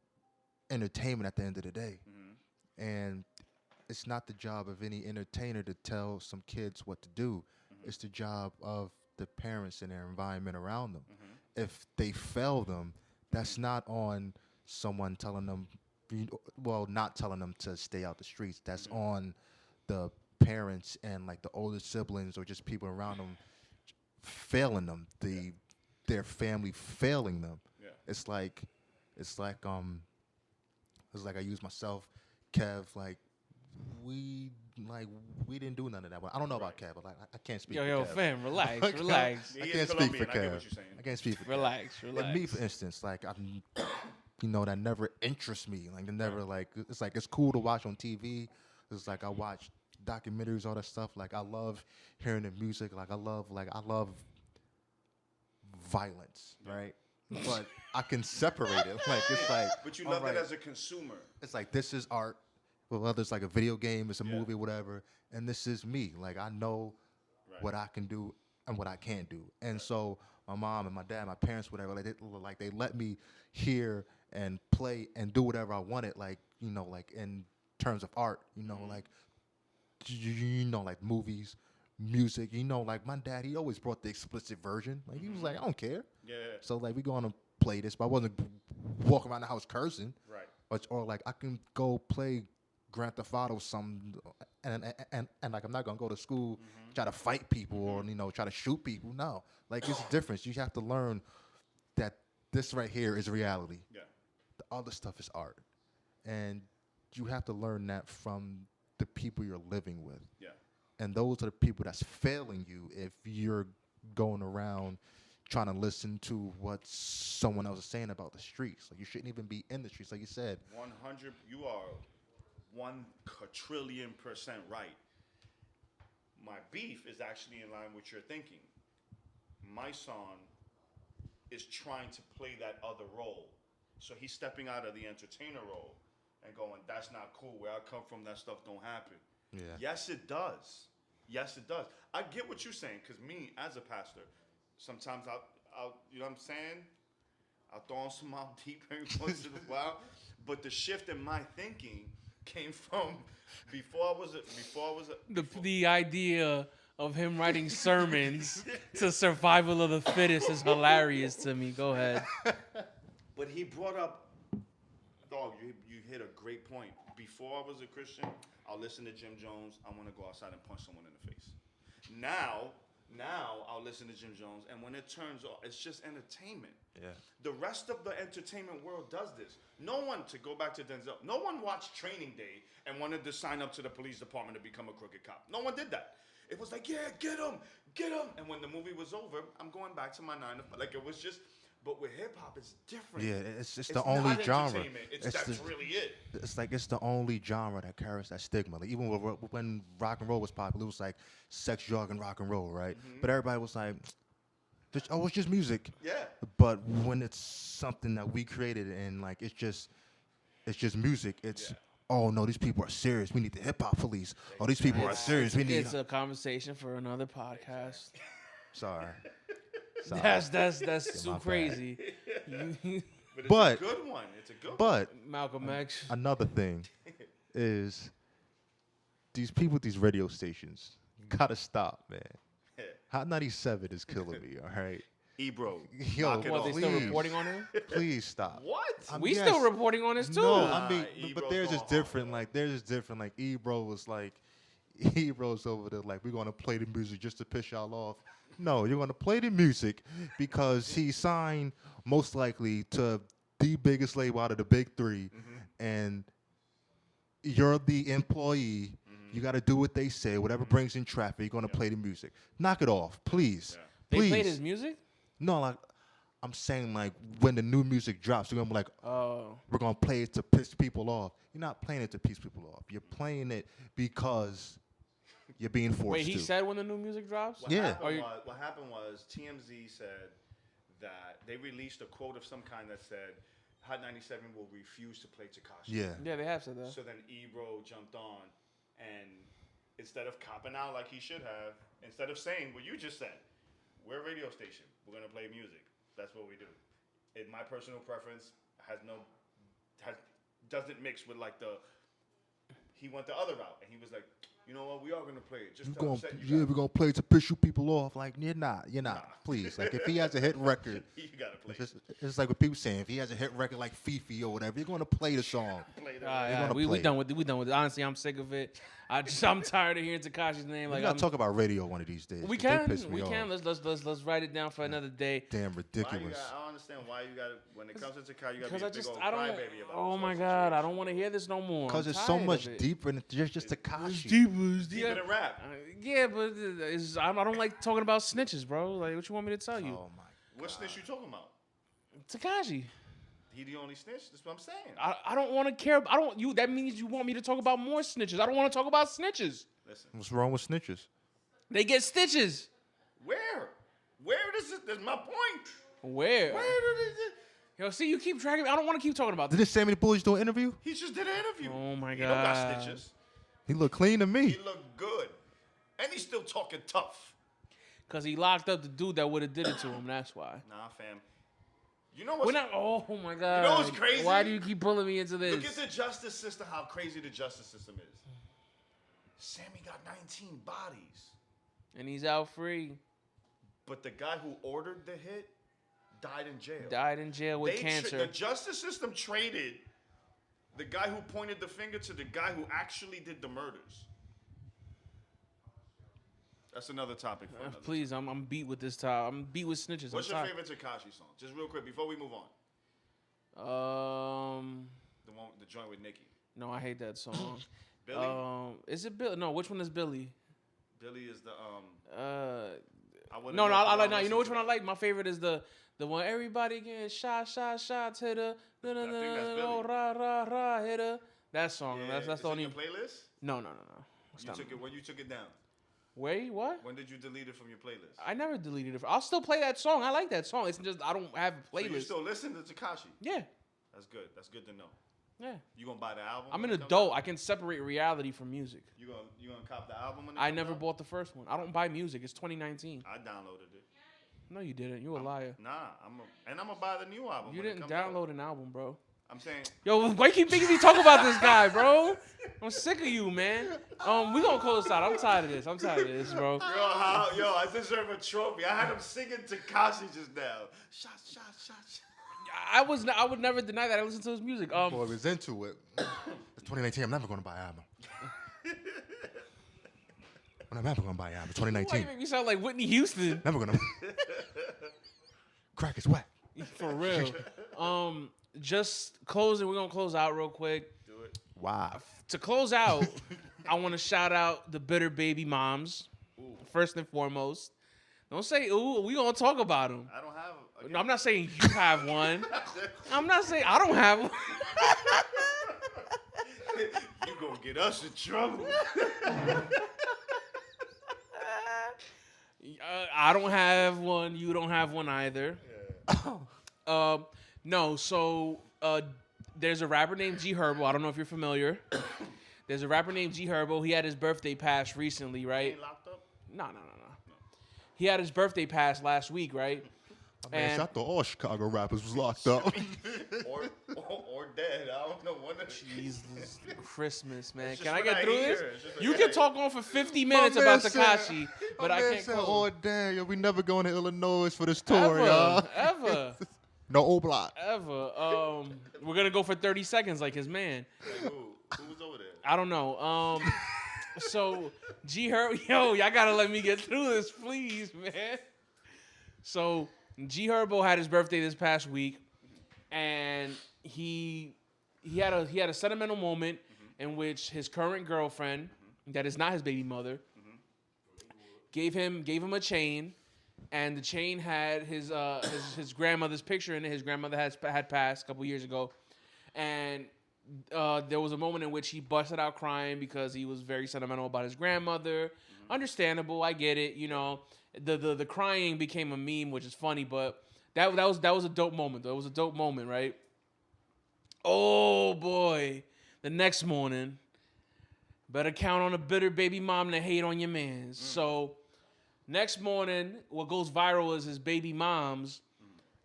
entertainment at the end of the day. And it's not the job of any entertainer to tell some kids what to do. It's the job of the parents and their environment around them. If they fail them, that's not on someone telling them, not telling them to stay out the streets. That's on the parents and like the older siblings or just people around them failing them, their family failing them. Yeah. It's like I use myself, Kev, like we didn't do none of that. I don't know about Kev, but like I can't speak for Yo, Kev. fam, relax. I He can't is speak for Colombian. I get what Kev. you're saying. I can't speak for Kev. Relax. Like me, for instance, like I'm, that never interests me. Like it's cool to watch on TV. It's like I watch documentaries, all that stuff. Like I love hearing the music. Like I love violence, right? But I can separate it. Like it's like, But you love it as a consumer. it's like this is art. Well, whether it's like a video game, it's a movie, whatever, and this is me. Like I know what I can do and what I can't do. And so my mom and my dad, my parents, whatever, they let me hear and play and do whatever I wanted, like, you know, like in terms of art, you know, like like movies, music, you know, like my dad, he always brought the explicit version. Like he was like, I don't care. Yeah. So like we going to play this, but I wasn't walking around the house cursing. Right. Or like I can go play Grand Theft Auto some, and like I'm not gonna go to school try to fight people or you know try to shoot people. No, like it's a difference. You have to learn that this right here is reality. Yeah. The other stuff is art, and you have to learn that from the people you're living with. Yeah. And those are the people that's failing you if you're going around trying to listen to what someone else is saying about the streets. Like you shouldn't even be in the streets, like you said. 100. You are 1,000,000,000% right. My beef is actually in line with your thinking. My son is trying to play that other role, so he's stepping out of the entertainer role and going, "That's not cool. Where I come from, that stuff don't happen." Yeah. Yes, it does. Yes, it does. I get what you're saying, because me, as a pastor, sometimes I'll you know what I'm saying? I'll throw on some Mount Deep every once in a while. But the shift in my thinking came from before I was The idea of him writing sermons to survival of the fittest is hilarious to me. Go ahead. But he brought up, dog, you hit a great point. Before I was a Christian, I'll listen to Jim Jones. I want to go outside and punch someone in the face. Now I'll listen to Jim Jones, and when it turns off, it's just entertainment. Yeah. The rest of the entertainment world does this. No one, to go back to Denzel, no one watched Training Day and wanted to sign up to the police department to become a crooked cop. No one did that. It was like, yeah, get him. And when the movie was over, I'm going back to my 9 to 5. Like, it was just, but with hip hop, it's different. Yeah, it's the only not genre. entertainment. That's really it. It's like it's the only genre that carries that stigma. Like even when rock and roll was popular, it was like sex, drug, and rock and roll, right? But everybody was like, it's just music. Yeah. But when it's something that we created and like it's just music, it's oh no, these people are serious. We need the hip hop police. Oh, these people are serious. We need. It's a conversation for another podcast. Sorry. That's my too bad. crazy. But it's a good one. It's a good one. But Malcolm X. another thing is these people at these radio stations, you gotta stop, man. Hot 97 is killing me, all right? Ebro, Yo, knock it What, off. they still reporting on him? Please stop. What? We still reporting on this too. No, I mean, Ebro's but there's just going different. Like, there's just different. Like, Ebro was like, Ebro's over there. Like, we're gonna play the music just to piss y'all off. No, you're gonna play the music because he signed most likely to the biggest label out of the big three, and you're the employee. You got to do what they say. Whatever brings in traffic, you're gonna play the music. Knock it off, please. They Please. played his music? No, like I'm saying, like when the new music drops, you're gonna be like, Oh. we're gonna play it to piss people off. You're not playing it to piss people off. You're playing it because you're being forced Wait, he to. said when the new music drops? Yeah. What happened was TMZ said that they released a quote of some kind that said Hot 97 will refuse to play Tekashi. Yeah. Yeah, they have said that. So then Ebro jumped on, and instead of copping out like he should have, instead of saying what you just said, we're a radio station, we're gonna play music. That's what we do. My personal preference doesn't mix with like the. He went the other route, and he was like, you know what, we are gonna play it. Just to upset you guys. we're gonna play it to piss you people off. Like you're not. Please, like if he has a hit record, You gotta play it. it's like what people saying. If he has a hit record like Fifi or whatever, you're gonna play the song. Play that. gonna We play done with it. Honestly, I'm sick of it. I'm tired of hearing Tekashi's name. We Like, gotta talk about radio one of these days. we 'cause they can. piss me We off. can. Let's write it down for another day. Damn Why ridiculous. I don't understand why you gotta, when it comes to Tekashi, you gotta Because be a I big just, old I don't. crybaby about Oh this my whole God, I situation. don't want to hear this no more. Because I'm it's so tired much of it. deeper than just Tekashi. It's Deeper than rap. Yeah, but I don't like talking about snitches, bro. Like, what you want me to tell you? Oh my. What snitch you talking about? Tekashi. He the only snitch? That's what I'm saying. I don't want to care. That means you want me to talk about more snitches. I don't want to talk about snitches. Listen, What's wrong with snitches? They get stitches. where? Where does it? That's my point. Where? Where did it? Yo, see, you keep dragging me. I don't want to keep talking about Did this. this Sammy the Bullies do an interview? He just did an interview. Oh my He don't got God. snitches. He looked clean to me. He looked good, and he's still talking tough. Because he locked up the dude that would have did it to him. That's why. Nah, fam. You know what's... We're not... Oh, my God. You know what's crazy? Why do you keep pulling me into this? Look at the justice system, how crazy the justice system is. Sammy got 19 bodies. And he's out free. But the guy who ordered the hit died in jail. Died in jail with cancer. The justice system traded the guy who pointed the finger to the guy who actually did the murders. That's another topic for another Please, I'm beat with this time. I'm beat with snitches. What's your favorite Tekashi song? Just real quick before we move on. The joint with Nicki. No, I hate that song. Billy? Is it Billy? No, which one is Billy? Billy is the No, I like. No, you know which one I like? My favorite is the one everybody getting shot to the oh, rah rah rah hit her. That song. Yeah. That's the only. In your playlist? No. You took it when you took it down. Wait, what? When did you delete it from your playlist? I never deleted it. I'll still play that song. I like that song. It's just I don't have a playlist. So you still listen to Tekashi? Yeah. That's good. That's good to know. Yeah. You gonna buy the album? I'm an adult. I can separate reality from music. You gonna cop the album when it I comes never out? bought the first one. I don't buy music. It's 2019. I downloaded it. No, you didn't. You a liar. Nah, I'm gonna buy the new album. You when it didn't comes download out. an album, bro. I'm saying. Yo, why you keep making me talk about this guy, bro? I'm sick of you, man. We gonna close this out. I'm tired of this, bro. Yo, I deserve a trophy. I had him singing Tekashi just now. Shot. I would never deny that. I listen to his music. Boy was into it. It's 2019. I'm never gonna buy an album. I'm never gonna buy an album. Why 2019. you make me sound like Whitney Houston? Never gonna. Crack is wet. For real. Just closing. We're gonna close out real quick. Do it. Wow. To close out, I want to shout out the bitter baby moms. First and foremost. Don't say ooh. We gonna talk about them. I don't have. No, I'm not saying you have one. I'm not saying I don't have one. You gonna get us in trouble. I don't have one. You don't have one either. Yeah. No. So there's a rapper named G Herbo. I don't know if you're familiar. There's a rapper named G Herbo. He had his birthday pass recently, right? Ain't locked up? No. He had his birthday pass last week, right? Man, I thought all Chicago rappers was locked up. or dead. I don't know. One of Jesus, Christmas, man. It's Can just I get what I through hear. this? It's just what You I can hear. talk on for 50 minutes about Tekashi, but I can't said, close. oh, damn, yo, we never going to Illinois for this tour, y'all. Ever. No O-Block. Ever. We're going to go for 30 seconds like his man. Like, who was over there? I don't know. So, G Herbo, yo, y'all got to let me get through this, please, man. So, G Herbo had his birthday this past week, and he had a sentimental moment in which his current girlfriend, that is not his baby mother, gave him a chain, and the chain had his grandmother's picture in it. His grandmother had passed a couple years ago, and there was a moment in which he busted out crying because he was very sentimental about his grandmother. Understandable, I get it. You know, the crying became a meme, which is funny, but that was a dope moment. Though. It was a dope moment, right? Oh boy, the next morning, better count on a bitter baby mom to hate on your mans. So next morning, what goes viral is his baby mom's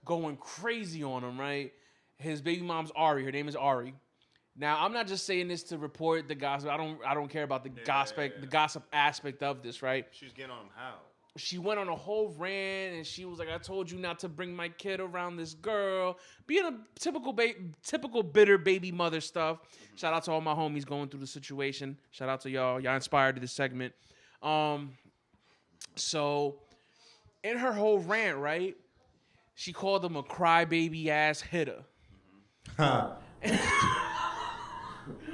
going crazy on him, right? His baby mom's Ari. Her name is Ari. Now, I'm not just saying this to report the gossip. I don't care about the gossip aspect of this, right? She's getting on him how? She went on a whole rant and she was like, "I told you not to bring my kid around this girl," being a typical bitter baby mother stuff. Shout out to all my homies going through the situation. Shout out to y'all. Y'all inspired to this segment. So in her whole rant, right, she called him a crybaby ass hitter.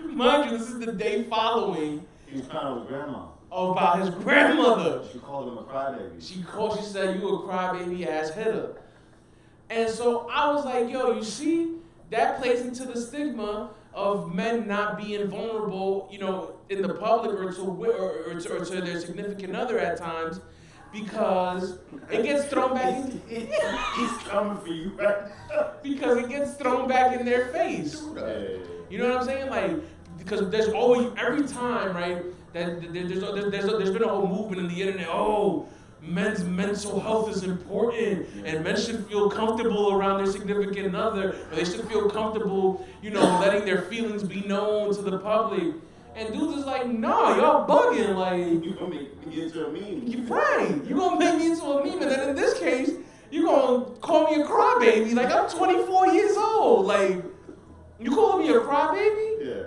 Mind you, this is the day following He was crying with grandma. about his grandmother. She called him a crybaby. She said, "You a crybaby ass hitter." And so I was like, yo, you see, that plays into the stigma of men not being vulnerable, you know, in the public or to their significant other at times, because it gets thrown back He's coming for you right now. because it gets thrown back in their face. You know what I'm saying? Like, because there's always, every time, right, that there's been a whole movement in the internet, oh, men's mental health is important, and men should feel comfortable around their significant other, or they should feel comfortable, letting their feelings be known to the public. And dudes is like, nah, y'all bugging. Like, You gonna make me into a meme? you right. You gonna make me into a meme, and then in this case, you gonna call me a crybaby. Like, I'm 24 years old. Like, you calling me a crybaby? Yeah.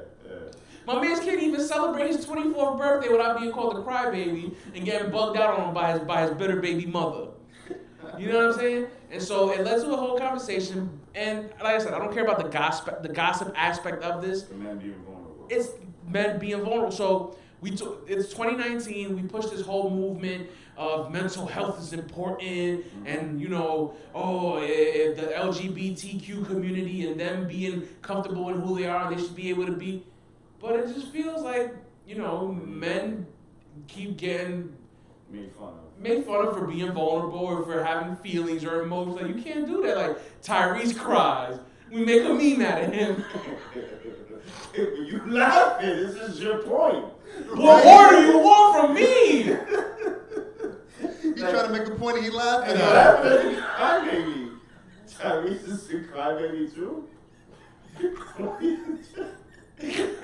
My man can't even celebrate his 24th birthday without being called a crybaby and getting bugged out on him by his bitter baby mother. You know what I'm saying? And so it led to a whole conversation. And like I said, I don't care about the gossip aspect of this. The man being vulnerable. It's men being vulnerable. So it's 2019. We pushed this whole movement of mental health is important, and the LGBTQ community and them being comfortable in who they are, they should be able to be. But it just feels like men keep getting made fun of for being vulnerable or for having feelings or emotions. Like, you can't do that. Like, Tyrese cries, we make a meme out of him. You laughing? This is your point. What more do you want from me? He's trying to make a point and he laughing And at it. laughing at the crybaby. Tyrese is a crybaby too.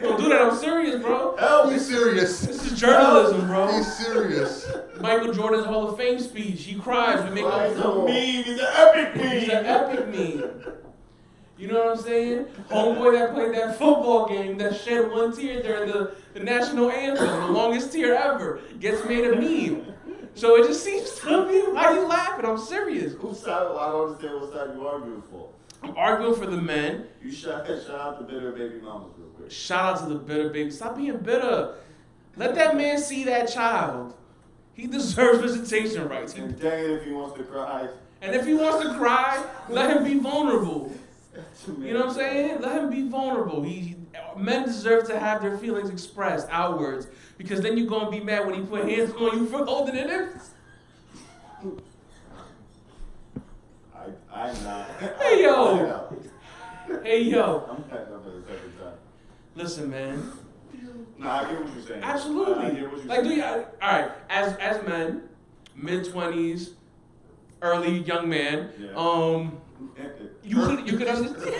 Don't do that. I'm serious, bro. Help! He's serious. This is journalism, bro. He's serious. Michael Jordan's Hall of Fame speech. He cries. We make He's a a meme. He's an epic meme. He's an epic meme. You know what I'm saying? Homeboy that played that football game that shed one tear during the national anthem, the longest tear ever, gets made a meme. So it just seems to me, why are you laughing? I'm serious. Whose side? I don't understand what side you arguing for. I'm arguing for the men. You shout out the bitter baby mamas real quick. Shout out to the bitter baby. Stop being bitter. Let that man see that child. He deserves visitation rights. And dang it if he wants to cry. And if he wants to cry, let him be vulnerable. You know what I'm saying? Let him be vulnerable. Men deserve to have their feelings expressed outwards, because then you're gonna be mad when he put hands on you for holding it in. I'm not. Hey yo. Hey yo. I'm packing up for the second time. Listen, man. Nah, I get what you're saying. Absolutely. I get what you're Like, saying. all right, as men, mid-20s, early young man, Yeah. you could understand.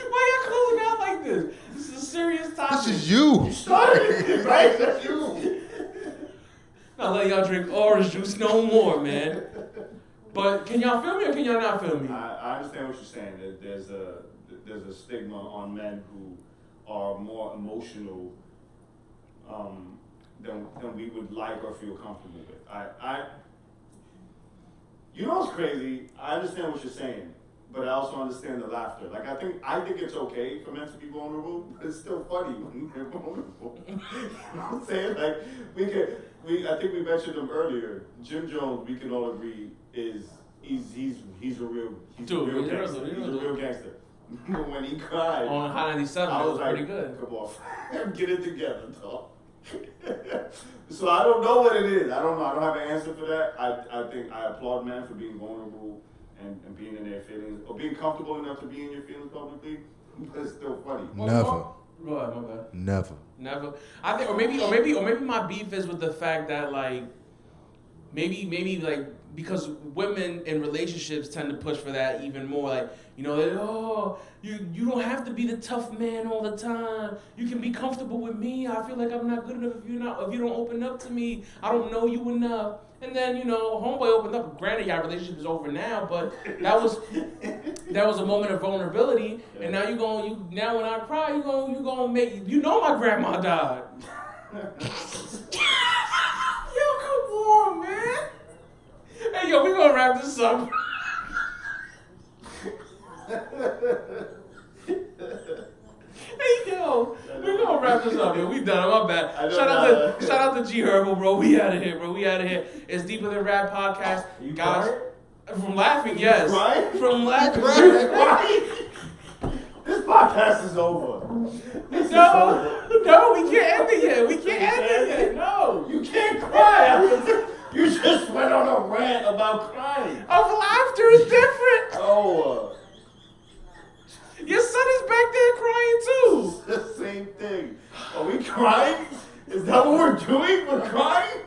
Why y'all closing out like this? This is a serious topic. This is you. You started it, right? That's you. Not letting y'all drink orange juice no more, man. But can y'all feel me or can y'all not feel me? I understand what you're saying. There's a stigma on men who are more emotional than we would like or feel comfortable with. You know what's crazy? I understand what you're saying, but I also understand the laughter. Like, I think it's okay for men to be vulnerable, but it's still funny when they're vulnerable. You know what I'm saying? Like, I think we mentioned him earlier. Jim Jones, we can all agree, he's a real gangster. He's a real gangster. When he cried On High 97, I that was like, pretty good. Come on, get it together, dog. So I don't know what it is. I don't know. I don't have an answer for that. I think I applaud men for being vulnerable and being in their feelings, or being comfortable enough to be in your feelings publicly. But it's still funny. Never. Go ahead, my bad. Never. I think, or maybe my beef is with the fact that, like, maybe like, because women in relationships tend to push for that even more. Like, you don't have to be the tough man all the time. You can be comfortable with me. I feel like I'm not good enough if you don't open up to me. I don't know you enough. And then, homeboy opened up. Granted, your relationship is over now, but that was a moment of vulnerability. And now now when I cry, you gonna make, my grandma died. Yo, come on, man. Hey, yo, we gonna wrap this up. Hey, yo, we gonna wrap this up, yo. We done. My bad. Shout out to G Herbal, bro. We out of here, bro. It's Deeper Than Rap podcast, You guys. cried? From laughing, yes. Right? From laughing. Right? This podcast is over. No, we can't end it yet. We can't end it yet. No. You can't cry. You just went on a rant about crying. Of laughter is different. Oh, Your son is back there crying too. it's the same thing. Are we crying? Is that what we're we're doing? We're crying?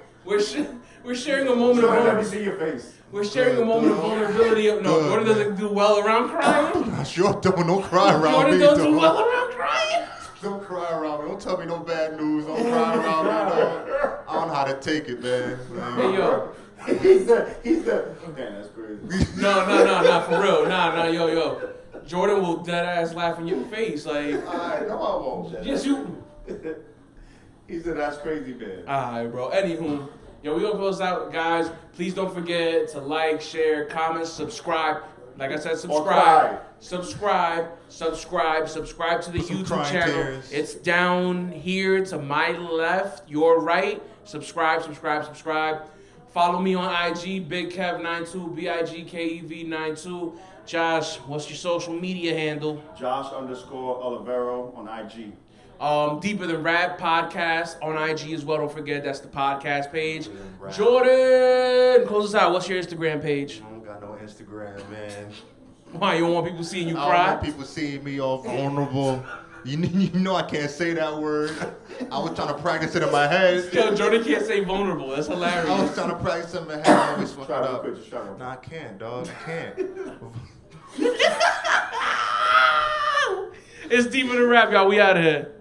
We're sharing a moment Jordan, let me of see your face. we're sharing a moment of vulnerability. No, Good, Jordan doesn't do well around crying. I sure don't cry around Jordan me, doesn't do dog. well around crying. Don't cry around me. Don't tell me no bad news. Don't cry around me, dog. I don't know how to take it, man. Hey yo, He's the. Man, that's crazy. no, for real, yo. Jordan will dead ass laugh in your face, like. Alright, no, I won't. Yes, you. He said that's crazy, man. Alright, bro. Anywho, yo, we gonna close out, guys. Please don't forget to like, share, comment, subscribe. Like I said, cry. subscribe to the Put some YouTube crying channel. tears. It's down here to my left, your right. Subscribe. Follow me on IG, BigKev92, BigKev92. Josh, what's your social media handle? Josh_Olivero on IG. Deeper Than Rap podcast on IG as well. Don't forget, that's the podcast page. Than Rap. Jordan, close us out. What's your Instagram page? I don't got no Instagram, man. Why, you don't want people seeing you I don't cry? want people seeing me all vulnerable. You know I can't say that word. I was trying to practice it in my head. Yo, Jordan can't say vulnerable. That's I was hilarious. trying to practice it in my head. I always fuck it Try real up. quick, just try real quick. Nah, I can't, dog. I can't. It's Deeper Than Rap, y'all. We out of here.